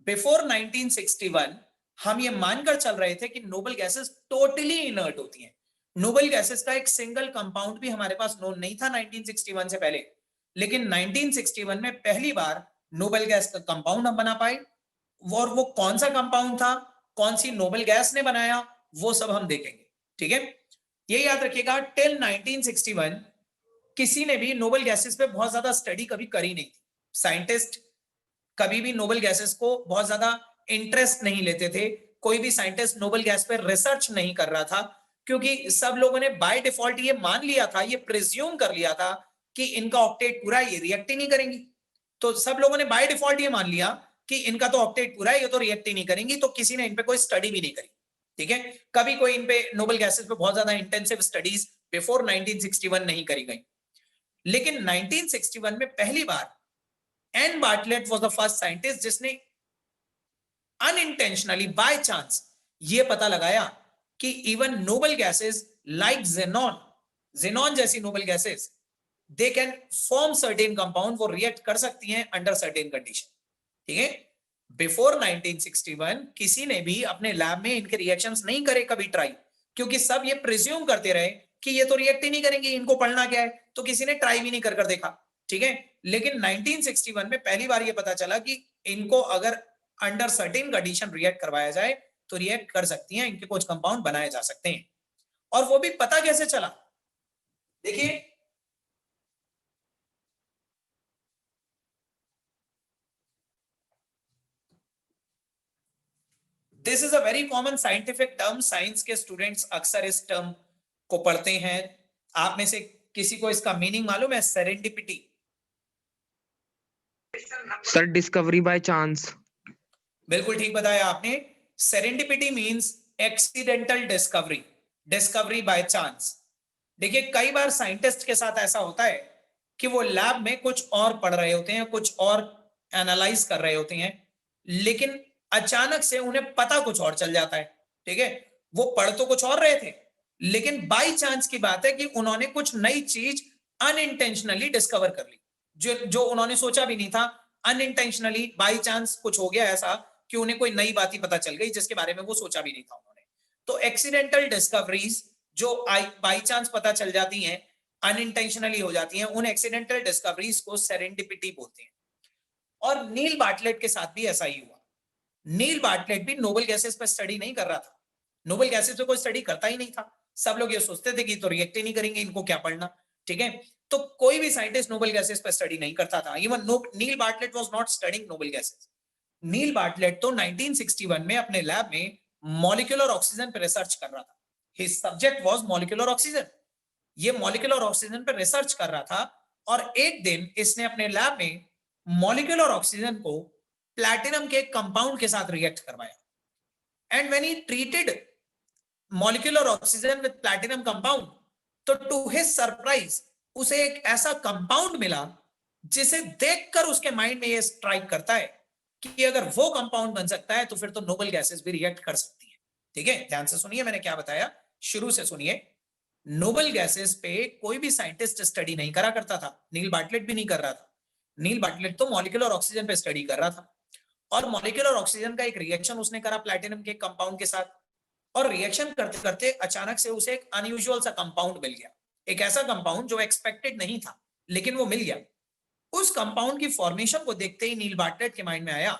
बिफोर 1961 हम ये मानकर चल रहे थे कि नोबल गैसेस टोटली इनर्ट होती हैं। नोबल गैसेस का एक सिंगल कंपाउंड भी हमारे पास नोन नहीं था 1961 से पहले, लेकिन 1961 में पहली बार नोबल गैस का कंपाउंड हम बना पाए। और वो कौन सा कंपाउंड था, कौन सी नोबल गैस ने बनाया, वो सब हम देखेंगे। ठीक है, ये याद रखिएगा, टिल 1961 किसी ने भी नोबल गैसेस पे बहुत ज्यादा स्टडी कभी करी नहीं थी। साइंटिस्ट कभी भी नोबल गैसेस को बहुत ज्यादा इंटरेस्ट नहीं लेते थे। कोई भी साइंटिस्ट नोबल गैस पे रिसर्च नहीं कर रहा था, क्योंकि सब लोगों ने बाय डिफॉल्ट ये मान लिया था, ये प्रिज्यूम कर लिया था कि इनका ऑक्टेट पूरा, ये रिएक्ट ही नहीं करेंगी। तो सब लोगों ने बाय डिफॉल्ट ये मान लिया कि इनका तो ऑक्टेट पूरा है, ये तो रिएक्ट ही नहीं करेंगी, तो किसी ने इन पे कोई स्टडी भी नहीं करी, ठीक है। कभी कोई इन पे नोबल गैसेस पे बहुत ज्यादा इंटेंसिव स्टडीज बिफोर 1961 नहीं करी गई। लेकिन 1961 में पहली बार N Bartlett was the first scientist जिसने अनइंटेंशनली बाय चांस ये पता लगाया कि even noble gases like xenon जैसी noble gases they can form certain compound, वो रिएक्ट कर सकती हैं अंडर सर्टेन कंडीशन, ठीक है। बिफोर 1961 किसी ने भी अपने लैब में इनके रिएक्शंस नहीं करे कभी ट्राई, क्योंकि सब ये प्रिज्यूम करते रहे कि ये तो रिएक्ट ही नहीं करेंगे, इनको पढ़ना क्या है, तो किसी ने ट्राई भी नहीं कर देखा, ठीक है। लेकिन 1961 में पहली बार ये पता चला कि इनको अगर अंडर सर्टेन कंडीशन रिएक्ट करवाया जाए तो रिएक्ट कर सकती हैं, इनके कुछ कंपाउंड बनाए जा सकते हैं। और वो भी पता कैसे चला, देखिए this is a very common scientific term, science के स्टूडेंट्स अक्सर इस टर्म को पढ़ते हैं। आप में से किसी को इसका मीनिंग मालूम है? Serendipity. Sir discovery by chance. बिल्कुल ठीक बताया आपने। Serendipity means accidental discovery, discovery by chance. देखिए कई बार साइंटिस्ट के साथ ऐसा होता है कि वो लैब में कुछ और पढ़ रहे होते हैं, कुछ और एनालाइज कर रहे होते हैं, लेकिन अचानक से उन्हें पता कुछ और चल जाता है, ठीक है। वो पढ़ तो कुछ और रहे थे, लेकिन बाय चांस की बात है कि उन्होंने कुछ नई चीज अनइंटेंशनली डिस्कवर कर ली, जो उन्होंने सोचा भी नहीं था। अनइंटेंशनली बाय चांस कुछ हो गया ऐसा कि उन्हें कोई नई बात ही पता चल गई जिसके बारे में वो सोचा भी नहीं था उन्होंने। तो एक्सीडेंटल डिस्कवरीज जो बाय चांस पता चल जाती हैं, अनइंटेंशनली हो जाती हैं, उन एक्सीडेंटल डिस्कवरीज को सेरेंडिपिटी बोलते हैं। और नील बार्टलेट के साथ भी ऐसा ही हुआ। नील बार्टलेट भी नोबल गैसेस पर स्टडी नहीं कर रहा था, नोबल गैसेस पे कोई स्टडी करता ही नहीं था। सब लोग ये सोचते थे कि तो रिएक्ट ही नहीं करेंगे, इनको क्या पढ़ना, ठीक है। तो कोई भी साइंटिस्ट नोबल गैसेस पर स्टडी नहीं करता था। Even Neil Bartlett was not studying noble gases. Neil Bartlett तो 1961 में अपने लैब में मॉलिक्यूलर ऑक्सीजन पर रिसर्च कर रहा था। His subject was molecular oxygen. ये मॉलिक्यूलर ऑक्सीजन पर रिसर्च कर रहा था और एक दिन इसने अपने लैब में मॉलिक्यूलर ऑक्सीजन को प्लैटिनम के कंपाउंड के साथ रिएक्ट करवाया। And when he treated molecular oxygen with platinum compound, तो टू हिज सरप्राइज उसे एक ऐसा कंपाउंड मिला जिसे देखकर उसके माइंड में ये स्ट्राइक करता है कि अगर वो कंपाउंड बन सकता है तो फिर तो नोबल गैसेस भी रिएक्ट कर सकती हैं, ठीक है। ध्यान से सुनिए, मैंने क्या बताया शुरू से सुनिए। नोबल गैसेस पे कोई भी साइंटिस्ट स्टडी नहीं करा करता था, नील बार्टलेट भी नहीं कर रहा था। नील बार्टलेट तो मॉलिक्यूलर ऑक्सीजन पे स्टडी कर रहा था और मॉलिक्यूलर ऑक्सीजन का एक रिएक्शन उसने करा प्लैटिनम के कंपाउंड के साथ, और रिएक्शन करते करते अचानक से उसे एक अनयूजुअल सा कंपाउंड मिल गया, एक ऐसा कंपाउंड जो एक्सपेक्टेड नहीं था लेकिन वो मिल गया। उस कंपाउंड की फॉर्मेशन को देखते ही नील बार्टलेट के माइंड में आया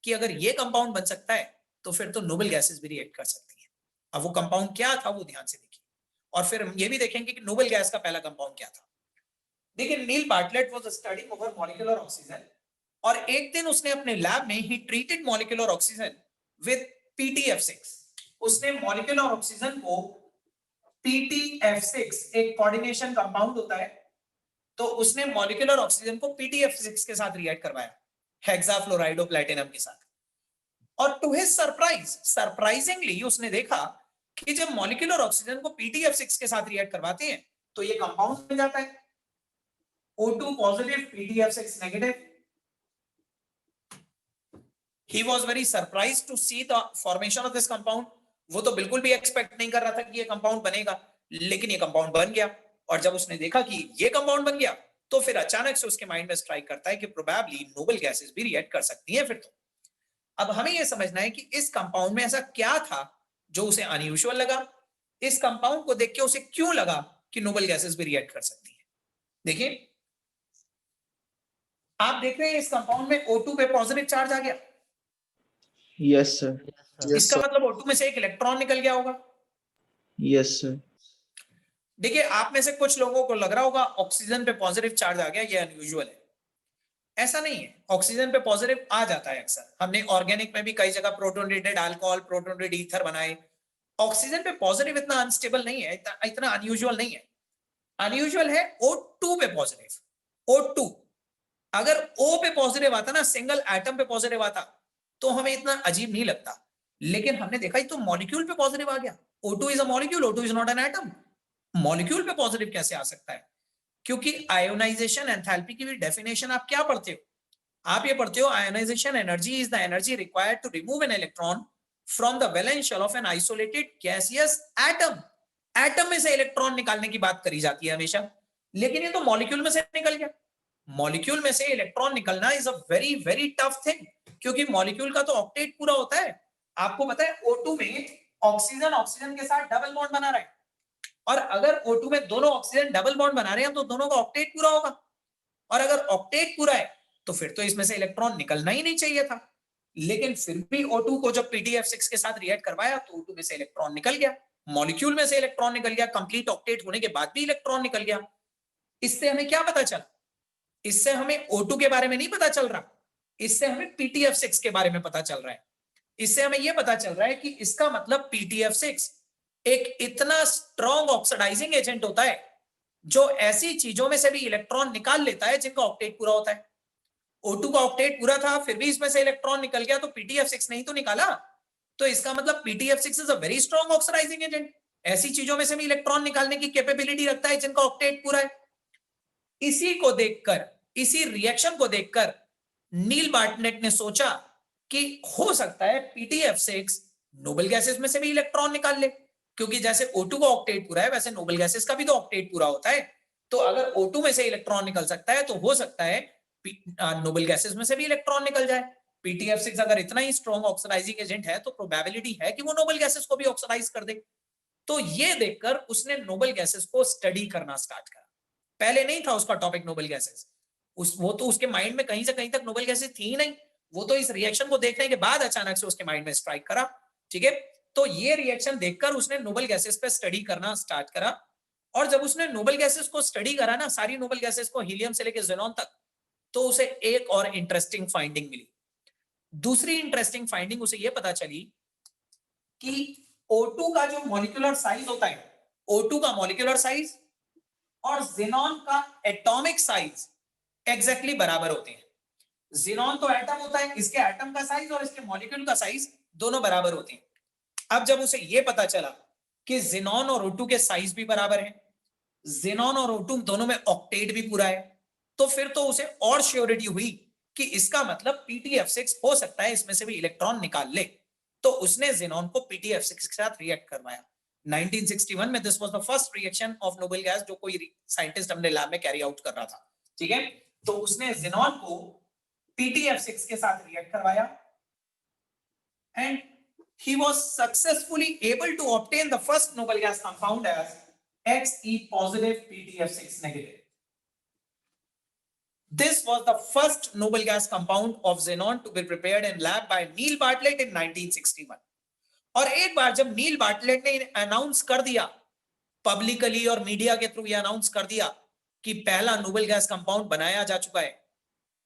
कि अगर ये कंपाउंड बन सकता है तो फिर तो नोबल गैसेस भी रिएक्ट कर सकती हैं। अब वो कंपाउंड क्या था वो ध्यान से देखिए, और फिर हम ये भी देखेंगे कि नोबल गैस का पहला कंपाउंड क्या था। देखिए Neil Bartlett was studying over molecular oxygen, और एक दिन उसने अपने लैब में ही treated molecular oxygen with PTF6। उसने मॉलिक्यूलर ऑक्सीजन को PTF6, एक कोऑर्डिनेशन कंपाउंड होता है, तो उसने मॉलिक्यूलर ऑक्सीजन को PTF6 के साथ रिएक्ट करवाया, हेक्साफ्लोराइडो प्लैटिनम के साथ। और टू हिज सरप्राइज, सरप्राइजिंगली उसने देखा कि जब मॉलिक्यूलर ऑक्सीजन को PTF6 के साथ रिएक्ट करवाते हैं तो ये कंपाउंड बन जाता है, O2 positive PTF6 negative. He was very surprised to see the formation of this compound. वो तो बिल्कुल भी एक्सपेक्ट नहीं कर रहा था कि ये कंपाउंड बनेगा, लेकिन ये कंपाउंड बन गया। और जब उसने देखा कि ये कंपाउंड बन गया तो फिर अचानक से उसके माइंड में स्ट्राइक करता है कि प्रोबेबली नोबल गैसेस भी रिएक्ट कर सकती हैं फिर तो। अब हमें यह समझना है कि इस कंपाउंड में ऐसा क्या था जो उसे अनयूजुअल लगा, इस कंपाउंड को देख के उसे क्यों लगा कि नोबल गैसेस भी रिएक्ट कर सकती हैं। देखिए आप देख रहे हैं इस कंपाउंड में O2 पे पॉजिटिव चार्ज आ गया। Yes sir. इसका मतलब O2 में से एक इलेक्ट्रॉन निकल गया होगा। Yes sir. देखिए आप में से कुछ लोगों को लग रहा होगा ऑक्सीजन पे पॉजिटिव चार्ज आ गया, ये अनयूजुअल है। ऐसा नहीं है, ऑक्सीजन पे पॉजिटिव आ जाता है अक्सर। हमने ऑर्गेनिक में भी कई जगह प्रोटोनेटेड अल्कोहल, प्रोटोनेटेड ईथर बनाए। ऑक्सीजन पे पॉजिटिव इतना अनस्टेबल नहीं है, इतना अनयूजुअल नहीं है। अनयूजुअल है O2 पे पॉजिटिव। O2 अगर O पे पॉजिटिव आता ना, सिंगल एटम पे पॉजिटिव आता, तो हमें इतना अजीब नहीं लगता। लेकिन हमने देखा तो मॉलिक्यूल पे पॉजिटिव आ गया। O2 is a molecule, O2 is not an atom. Molecule पे पॉजिटिव कैसे आ सकता है? क्योंकि आयोनाइजेशन एंथैल्पी की भी डेफिनेशन आप क्या पढ़ते हो? आप ये पढ़ते हो ionisation energy is the energy required to remove an electron from the valence shell of an isolated gaseous atom. Atom में से इलेक्ट्रॉन निकालने की बात करी जाती है हमेशा, लेकिन ये तो मॉलिक्यूल में से निकल गया। मॉलिक्यूल में से इलेक्ट्रॉन निकलना is a very very tough thing, क्योंकि मॉलिक्यूल का तो ऑक्टेट पूरा होता है। आपको पता है O2 में ऑक्सीजन ऑक्सीजन के साथ डबल बॉन्ड बना रहा है, और अगर O2 में दोनों ऑक्सीजन डबल बॉन्ड बना रहे हैं तो दोनों का ऑक्टेट पूरा होगा, और अगर ऑक्टेट पूरा है तो फिर तो इसमें से इलेक्ट्रॉन निकलना ही नहीं चाहिए था। लेकिन फिर भी O2 को जब PTF6 के साथ रिएक्ट करवाया तो O2 में से इलेक्ट्रॉन निकल गया, मॉलिक्यूल में से इलेक्ट्रॉन निकल गया, कंप्लीट ऑक्टेट होने के बाद भी इलेक्ट्रॉन निकल गया। इससे हमें क्या पता चला? इससे हमें O2 के बारे में नहीं पता चल रहा, इससे हमें PTF6 के बारे में पता चल रहा है। इससे हमें यह पता चल रहा है कि इसका मतलब PTF6 एक इतना स्ट्रॉन्ग ऑक्सीडाइजिंग एजेंट होता है जो ऐसी चीजों में से भी इलेक्ट्रॉन निकाल लेता है जिनका ऑक्टेट पूरा होता है। O2 का ऑक्टेट पूरा था, फिर भी इसमें से इलेक्ट्रॉन निकल गया, तो PTF6 नहीं तो निकाला। तो इसका मतलब PTF6 is a very strong oxidising agent, ऐसी चीजों में से भी इलेक्ट्रॉन निकालने की कैपेबिलिटी रखता है जिनका ऑक्टेट पूरा है। इसी को देखकर, इसी रिएक्शन को देखकर नील बार्टलेट ने सोचा कि हो सकता है PTF6 नोबल गैसेस में से भी इलेक्ट्रॉन निकाल ले, क्योंकि जैसे O2 का ऑक्टेट पूरा है वैसे नोबल गैसेस का भी तो ऑक्टेट पूरा होता है। तो अगर O2 में से इलेक्ट्रॉन निकल सकता है तो हो सकता है नोबल गैसेस में से भी इलेक्ट्रॉन निकल जाए। PTF6 अगर इतना ही स्ट्रॉन्ग ऑक्सीडाइजिंग एजेंट है तो प्रोबेबिलिटी है कि वो नोबल गैसेस को भी ऑक्सीडाइज कर दे। तो ये देखकर उसने नोबल गैसेस को स्टडी करना स्टार्ट करा। पहले नहीं था उसका टॉपिक नोबल गैसेस, वो तो उसके माइंड में कहीं से कहीं तक नोबल गैसेस थी ही नहीं, वो तो इस रिएक्शन को देखने के बाद अचानक से उसके माइंड में स्ट्राइक करा। ठीक है, तो ये रिएक्शन देखकर उसने नोबल गैसेस पे स्टडी करना स्टार्ट करा। और जब उसने नोबल गैसेस को स्टडी करा ना, सारी नोबल गैसेस को, हीलियम से लेकर ज़ेनॉन तक, तो उसे एक और इंटरेस्टिंग फाइंडिंग मिली। दूसरी इंटरेस्टिंग फाइंडिंग उसे ये पता चली कि O2 का जो मॉलिक्यूलर साइज होता है, O2 का मॉलिक्यूलर साइज और ज़ेनॉन का एटॉमिक साइज एग्जैक्टली बराबर होते हैं। ज़ेनॉन तो एटम होता है, इसके एटम का साइज और इसके मॉलिक्यूल का साइज दोनों बराबर होते हैं। अब जब उसे यह पता चला कि ज़ेनॉन और O2 के साइज भी बराबर हैं, ज़ेनॉन और O2 दोनों में ऑक्टेट भी पूरा है, तो फिर तो उसे और श्योरिटी हुई कि इसका मतलब PTF6 हो सकता है इसमें से भी इलेक्ट्रॉन निकाल ले। तो उसने ज़ेनॉन को PTF6 के साथ रिएक्ट करवाया। 1961 में this was the first reaction of noble gas जो कोई साइंटिस्ट अपने लैब में कैरी आउट कर रहा था। ठीक है, तो उसने ज़ेनॉन को PTF6 के साथ रिएक्ट करवाया and he was successfully able to obtain the first noble gas compound as Xe positive PTF6 negative. This was the first noble gas compound of xenon to be prepared in lab by Neil Bartlett in 1961. और एक बार जब नील Bartlett ने announce कर दिया publicly और media के through ये announce कर दिया कि पहला नोबल गैस कंपाउंड बनाया जा चुका है,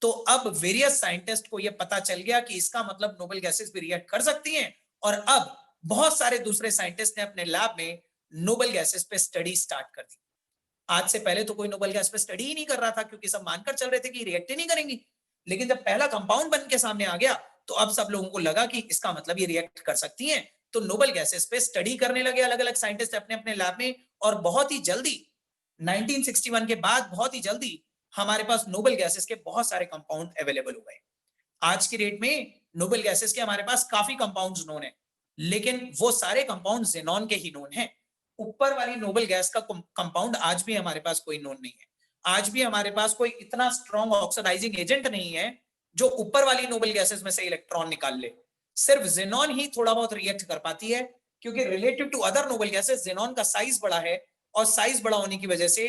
तो अब वेरियस साइंटिस्ट को यह पता चल गया कि इसका मतलब नोबल गैसेस भी रिएक्ट कर सकती हैं। और अब बहुत सारे दूसरे साइंटिस्ट ने अपने लैब में नोबल गैसेस पे स्टडी स्टार्ट कर दी। आज से पहले तो कोई नोबल गैस पे स्टडी ही नहीं कर रहा था, क्योंकि सब मानकर चल रहे थे कि रिएक्ट ही नहीं करेंगी। लेकिन जब पहला कंपाउंड बन के सामने आ गया तो अब सब लोगों को लगा कि इसका मतलब ये रिएक्ट कर सकती हैं। तो नोबल गैसेस पे स्टडी करने लगे अलग अलग साइंटिस्ट अपने अपने लैब में, और बहुत ही जल्दी 1961 के बाद बहुत ही जल्दी हमारे पास नोबल गैसेस के बहुत सारे कंपाउंड अवेलेबल हो गए। आज की डेट में नोबल गैसेस के हमारे पास काफी कंपाउंड्स नोन है, लेकिन वो सारे कंपाउंड ज़ेनॉन के ही नोन हैं। ऊपर वाली नोबल गैस का कंपाउंड आज भी हमारे पास कोई नोन नहीं है। आज भी हमारे पास कोई इतना स्ट्रॉन्ग ऑक्सीडाइजिंग एजेंट नहीं है जो ऊपर वाली नोबल गैसेस में से इलेक्ट्रॉन निकाल ले। सिर्फ ज़ेनॉन ही थोड़ा बहुत रिएक्ट कर पाती है, क्योंकि relative to other noble gases xenon का साइज बड़ा है, और साइज बड़ा होने की वजह से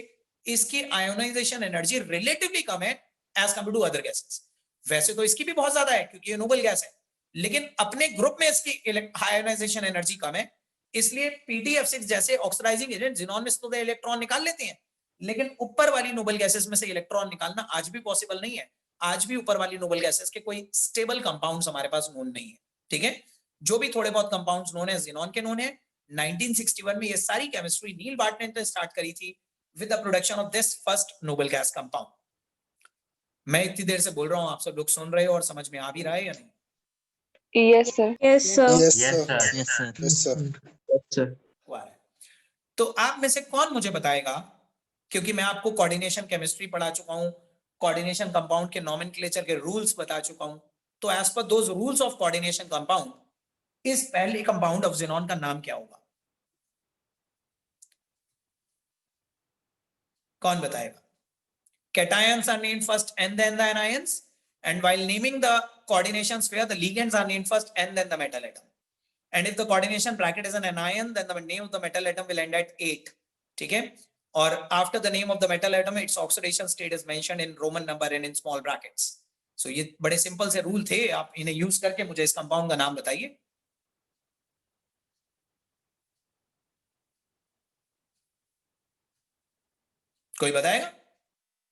इसकी आयोनाइजेशन एनर्जी रिलेटिवली कम है as compare to other gases. वैसे तो इसकी भी बहुत ज्यादा है क्योंकि ये नोबल गैस है, लेकिन अपने ग्रुप में इसकी आयोनाइजेशन एनर्जी कम है, इसलिए PTF6 जैसे ऑक्सीडाइजिंग एजेंट ज़ेनॉन में तो इलेक्ट्रॉन निकाल लेते हैं, लेकिन ऊपर वाली नोबल गैसेस में से इलेक्ट्रॉन निकालना आज भी पॉसिबल नहीं है। आज भी ऊपर वाली नोबल गैसेस के कोई स्टेबल कंपाउंड्स हमारे पास नोन नहीं है। ठीक है, जो भी थोड़े बहुत कंपाउंड्स नोन है ज़ेनॉन के नोन है। 1961 में ये सारी केमिस्ट्री नील बार्टलेट ने स्टार्ट करी थी with the production of this first noble gas compound. मैं इतनी देर से बोल रहा हूं, आप सब लोग सुन रहे हो और समझ में आ भी रहा है या नहीं? Yes, sir. Yes, sir. Yes, Yes, sir. sir. Yes, sir. Yes, sir. अच्छा हुआ है। तो आप में से कौन मुझे बताएगा, क्योंकि मैं आपको कोऑर्डिनेशन केमिस्ट्री पढ़ा चुका हूं, कोऑर्डिनेशन कंपाउंड के नोमेनक्लेचर के रूल्स बता चुका हूं, तो as per those rules of coordination compound इस पहले कंपाउंड ऑफ ज़ेनॉन का नाम क्या होगा? कौन बताएगा? Cations are named first and then the anions, and while naming the coordination sphere, the ligands are named first and then the metal atom. And if the coordination bracket is an anion, then the name of the metal atom will end at 8. ठीक है? और after the name of the metal atom, its oxidation state is mentioned in Roman number and in small brackets. So ये बड़े simple से rule थे, आप इन्हें use करके मुझे इस कंपाउंड का नाम बताइए। कोई बताएगा?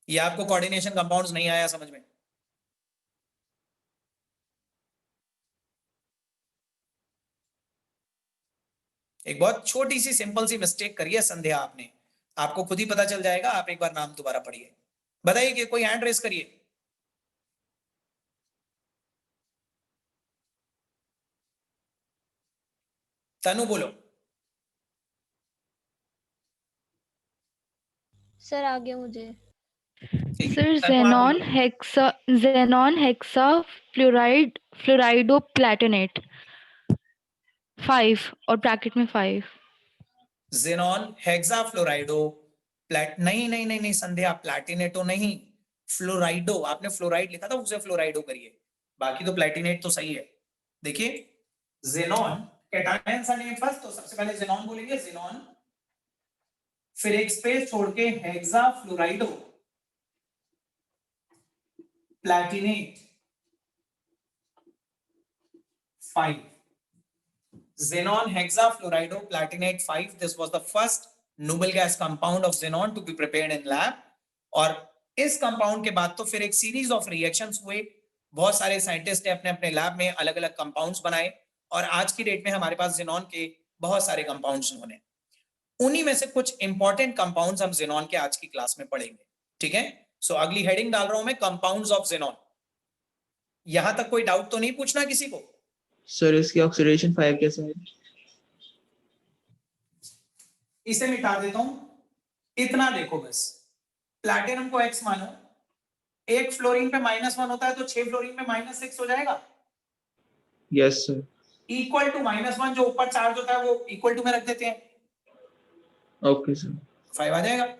ये आपको कोऑर्डिनेशन कंपाउंड्स नहीं आया समझ में? एक बहुत छोटी सी सिंपल सी मिस्टेक करी है संध्या आपने, आपको खुद ही पता चल जाएगा, आप एक बार नाम दोबारा पढ़िए। बताइए कि कोई हैंड रेस करिए। तनु बोलो। सर आ गया मुझे। ठीक है, सर तनु आप बोलो। xenon hexa फ्लोराइडो प्लैटिनेट 5 और ब्रैकेट में 5। जेनॉन हेक्साफ्लोराइडो नहीं नहीं नहीं नहीं संध्या, प्लैटिनेटो नहीं, फ्लोराइडो। आपने फ्लोराइड लिखा था, उसे फ्लोराइडो करिए, बाकी तो प्लैटिनेट तो सही है। देखिए xenon cations are named first, तो सबसे पहले जेनॉन बोलेंगे, जेनॉन, फिर एक स्पेस छोड़ के हेक्साफ्लोराइडो प्लैटिनेट 5। Xenon hexafluorido platinate 5. This was the first noble gas compound of xenon to be prepared in lab. और इस कंपाउंड के बाद तो फिर एक सीरीज ऑफ रिएक्शंस हुए, बहुत सारे साइंटिस्ट ने अपने अपने लैब में अलग अलग कंपाउंड्स बनाए, और आज की डेट में हमारे पास xenon के बहुत सारे कंपाउंड्स होने। उन्हीं में से कुछ इंपॉर्टेंट कंपाउंड्स हम xenon के आज की क्लास में पढ़ेंगे। ठीक है, सो अगली हेडिंग डाल रहा हूं मैं, कंपाउंड्स ऑफ xenon। यहां तक कोई डाउट तो नहीं पूछना किसी को? सर इसकी ऑक्सीडेशन 5 कैसे है? इसे मिटा देता हूं, इतना देखो बस, प्लैटिनम को x मानो, एक फ्लोरीन पे -1 होता है तो 6 फ्लोरीन पे -6 हो जाएगा। Yes sir. इक्वल टू -1 जो ऊपर चार्ज होता है वो इक्वल टू में रख देते हैं, ओके सर। 5 आ जाएगा।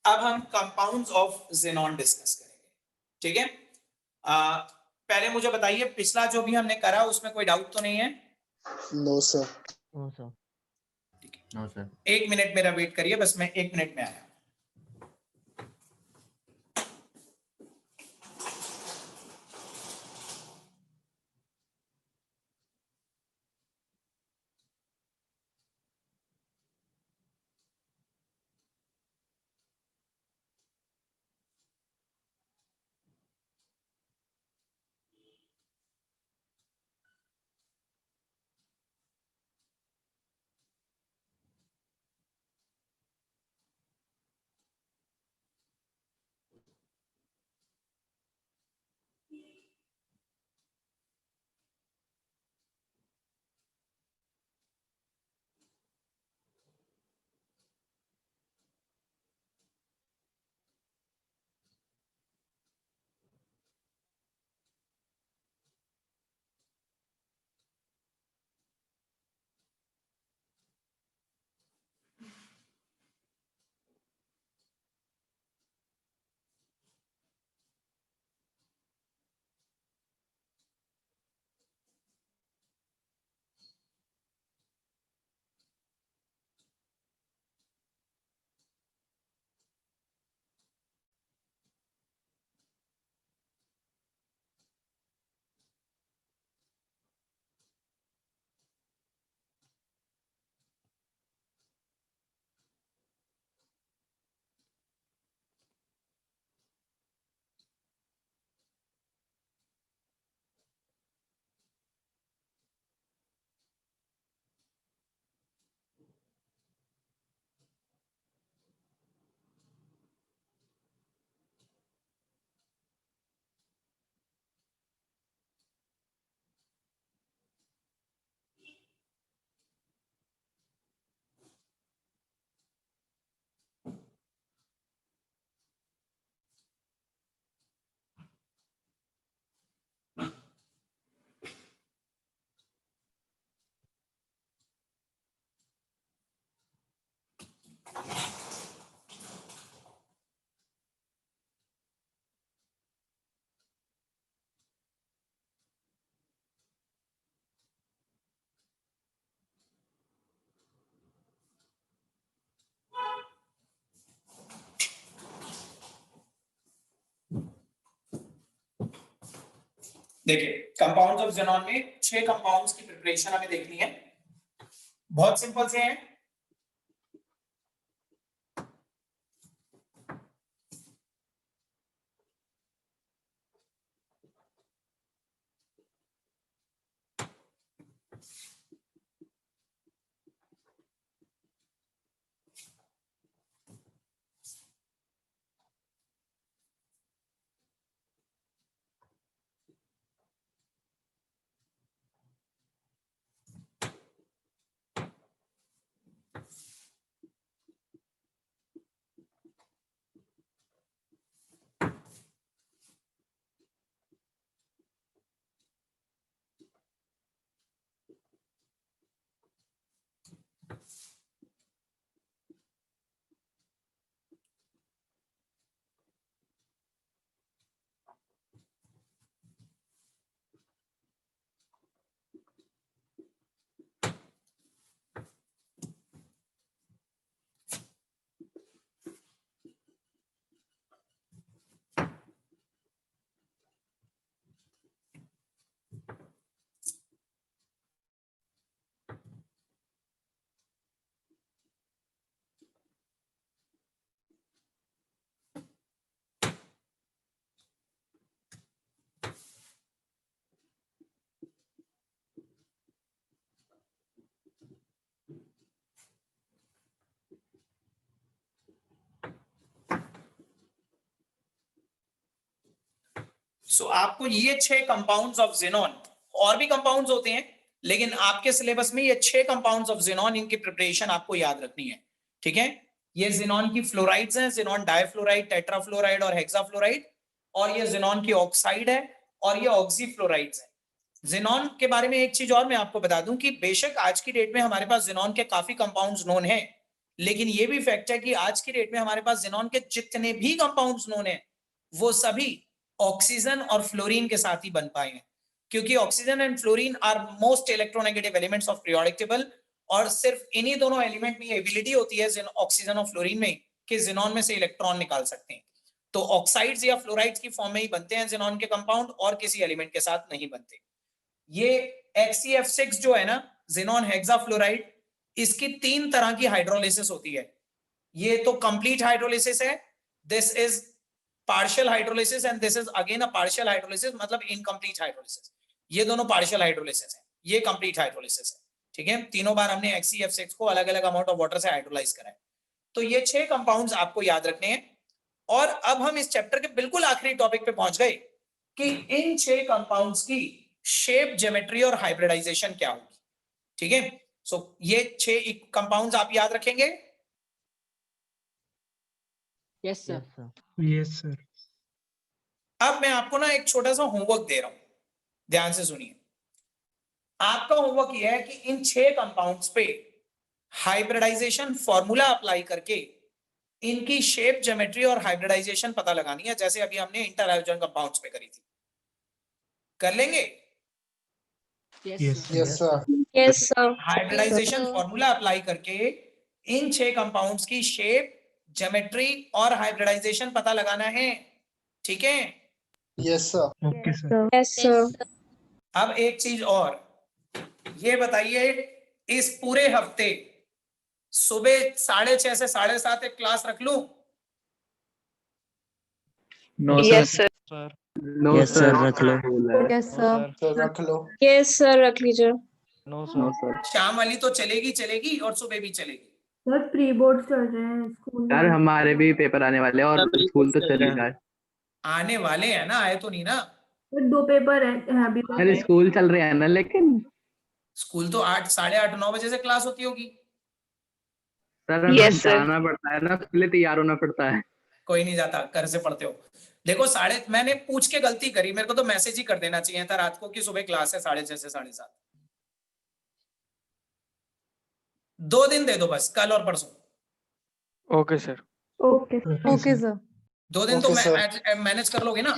अब हम कंपाउंड्स ऑफ xenon डिस्कस करेंगे। ठीक है, पहले मुझे बताइए, पिछला जो भी हमने करा उसमें कोई डाउट तो नहीं है? No sir. No sir. No sir. 1 minute मेरा वेट करिए, बस मैं 1 मिनट में आया। देखिए कंपाउंड्स ऑफ ज़ेनॉन में 6 कंपाउंड्स की प्रिपरेशन हमें देखनी है, बहुत सिंपल से हैं। आपको ये 6 कंपाउंड्स ऑफ ज़ेनॉन, और भी कंपाउंड्स होते हैं लेकिन आपके सिलेबस में ये 6 कंपाउंड्स ऑफ ज़ेनॉन, इनकी प्रिपरेशन आपको याद रखनी है, ठीक है। ये ज़ेनॉन की फ्लोराइड्स हैं, ज़ेनॉन डाइफ्लोराइड, टेट्राफ्लोराइड और हेक्साफ्लोराइड, और ये ज़ेनॉन की ऑक्साइड है, और ये ऑक्सीफ्लोराइड्स है। ज़ेनॉन के बारे में एक चीज और मैं आपको बता दूं कि बेशक आज की डेट में हमारे पास ज़ेनॉन के काफी कंपाउंड्स नोन हैं, लेकिन ये भी फैक्ट है कि आज की डेट में हमारे पास ज़ेनॉन के जितने भी कंपाउंड्स नोन हैं वो सभी ऑक्सीजन और फ्लोरीन के साथ ही बन पाए हैं, क्योंकि oxygen and fluorine are most electronegative elements of periodic table, और सिर्फ इन्हीं दोनों एलिमेंट में ये एबिलिटी होती है ऑक्सीजन और फ्लोरीन में कि ज़ेनॉन में से इलेक्ट्रॉन निकाल सकते हैं। तो ऑक्साइड्स या फ्लोराइड्स की फॉर्म में ही बनते हैं ज़ेनॉन के कंपाउंड, और किसी एलिमेंट के साथ नहीं बनते। ये XeF6 जो है ना, ज़ेनॉन हेक्साफ्लोराइड, इसकी 3 तरह की हाइड्रोलिसिस होती है। ये तो कंप्लीट हाइड्रोलिसिस है, this is partial hydrolysis, and this is again a partial hydrolysis, मतलब इनकम्प्लीट हाइड्रोलिसिस। ये दोनों पार्शियल हाइड्रोलिसिस है, ये कंप्लीट हाइड्रोलिसिस है, ठीक है। तीनों बार हमने XeF6 को अलग अलग अमाउंट ऑफ वाटर से हाइड्रोलाइज करा है। तो ये 6 कंपाउंड्स आपको याद रखने हैं। और अब हम इस चैप्टर के बिल्कुल आखिरी टॉपिक पे पहुंच गए कि इन 6 कंपाउंड्स की शेप, ज्योमेट्री और हाइब्रिडाइजेशन क्या होगी, ठीक है। सो ये 6 कंपाउंड्स आप याद रखेंगे। Yes sir. Yes sir. अब मैं आपको ना एक छोटा सा होमवर्क दे रहा हूं, ध्यान से सुनिए। आपका होमवर्क यह है कि इन 6 कंपाउंड्स पे हाइब्रिडाइजेशन फॉर्मूला अप्लाई करके इनकी शेप, ज्योमेट्री और हाइब्रिडाइजेशन पता लगानी है, जैसे अभी हमने इंटर हाइड्रोजन कंपाउंड्स पे करी थी। कर लेंगे? Yes sir. Yes sir. Hybridisation formula apply करके इन 6 कंपाउंड्स की शेप, ज्योमेट्री और हाइब्रिडाइजेशन पता लगाना है, ठीक है। Yes sir. Okay sir. Yes sir. अब एक चीज और, ये बताइए, इस पूरे हफ्ते सुबह 6:30 से 7:30 एक क्लास रख लूं? No yes sir. Sir. No yes sir, sir रख लो। Yes sir. सर रख लो। यस सर रख लीजिए। No sir. शाम वाली तो चलेगी और सुबह भी चलेगी। सर प्री बोर्ड चल रहे हैं स्कूल यार में। हमारे भी पेपर आने वाले हैं और स्कूल तो चलेगा। आने वाले हैं ना, आए तो नहीं ना। सर 2 पेपर है अभी तो। अरे स्कूल चल रहे हैं ना, लेकिन स्कूल तो 8, 8:30, 9 बजे से क्लास होती होगी। सर हमें Yes, sir. जाना पड़ता है ना, उसके लिए तैयार होना पड़ता है। कोई नहीं जाता, घर से पढ़ते हो। देखो मैंने पूछ के गलती करी, मेरे को तो मैसेज ही कर देना चाहिए था रात को कि सुबह क्लास है 6:30 से 7:30। 2 दिन दे दो बस, कल और परसों। Okay sir. Okay okay sir. 2 दिन तो Okay, sir. मैनेज कर लोगे ना?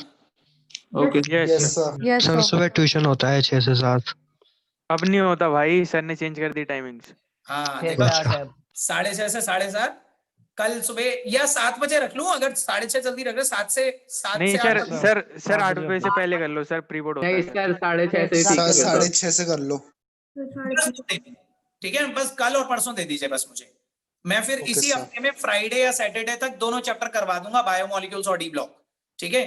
Okay yes sir. Yes sir sir. सुबह ट्यूशन होता है 6 से 7। अब नहीं होता भाई, सर ने चेंज कर दी टाइमिंग्स। हाँ 6 देखा, से 8 है। 6:30 से 7:30 कल सुबह या 7 बजे रख लूं, अगर 6:30 जल्दी रख रहे 7 से 8 नहीं सर 8 सर 8 बजे से पहले कर लो सर, प्री बोर्ड होता है सर। 6:30 से ठीक है सर। 6:30 से कर लो। ठीक है, बस कल और परसों दे दीजिए बस मुझे। मैं फिर ओके इसी सर। हफ्ते में फ्राइडे या सैटरडे तक दोनों चैप्टर करवा दूंगा, बायोमोलिक्यूल्स और डी ब्लॉक। ठीक है,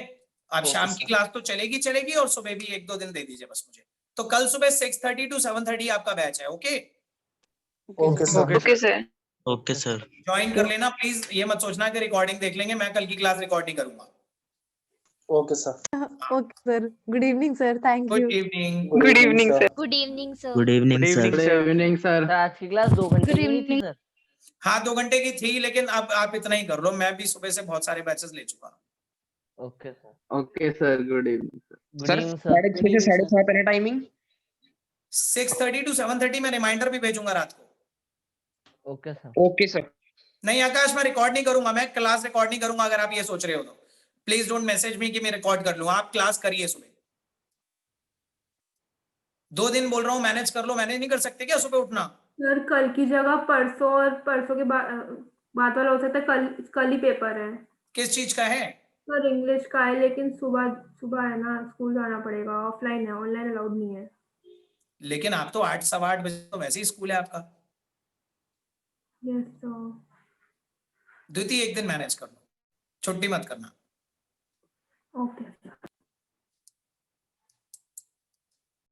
अब ओके शाम की सर। क्लास तो चलेगी और सुबह भी 1-2 दिन दे दीजिए बस मुझे। तो कल सुबह 6:30 to 7:30 आपका बैच है। Okay, okay sir. Okay sir. Okay sir. Join कर लेना प्लीज, ये मत सोचना कि रिकॉर्डिंग देख लेंगे, मैं कल की क्लास रिकॉर्ड नहीं करूंगा। Okay sir. Okay sir, good evening sir, thank you. Good evening. Good evening sir. Good evening sir. Good evening sir. Evening sir. Evening sir. Sir आज की क्लास 2 घंटे Good की नहीं थी evening. सर? हाँ 2 घंटे की थी, लेकिन अब आप इतना ही कर लो, मैं भी सुबह से बहुत सारे बैचेस ले चुका। Okay sir. Okay sir, good evening sir. Good sir evening sir. 6:30 से 7:30 है टाइमिंग। 6:30 to 7:30 मैं रिमाइंडर भी भेजूंगा रात को। Okay sir. Okay sir. नहीं आकाश, मैं रिकॉर्ड नहीं करूंगा, मैं क्लास रिकॉर्ड नहीं करूंगा, अगर आप ये सोच रहे हो तो प्लीज डोंट मैसेज मी कि मैं रिकॉर्ड कर लूं, आप क्लास करिए सुबह। 2 दिन बोल रहा हूं, मैनेज कर लो, मैनेज नहीं कर सकते क्या सुबह उठना? सर कल की जगह परसों और परसों के बाद बात वाला हो सकता है, कल ही पेपर है। किस चीज का है? सर इंग्लिश का है, लेकिन सुबह सुबह है ना, स्कूल जाना पड़ेगा, ऑफलाइन है, ऑनलाइन अलाउड नहीं है। लेकिन आप तो 8 सवा 8 बजे तो वैसे ही स्कूल है आपका। Yes sir. द्वितीय एक दिन मैनेज कर लो, छुट्टी मत करना। ओके।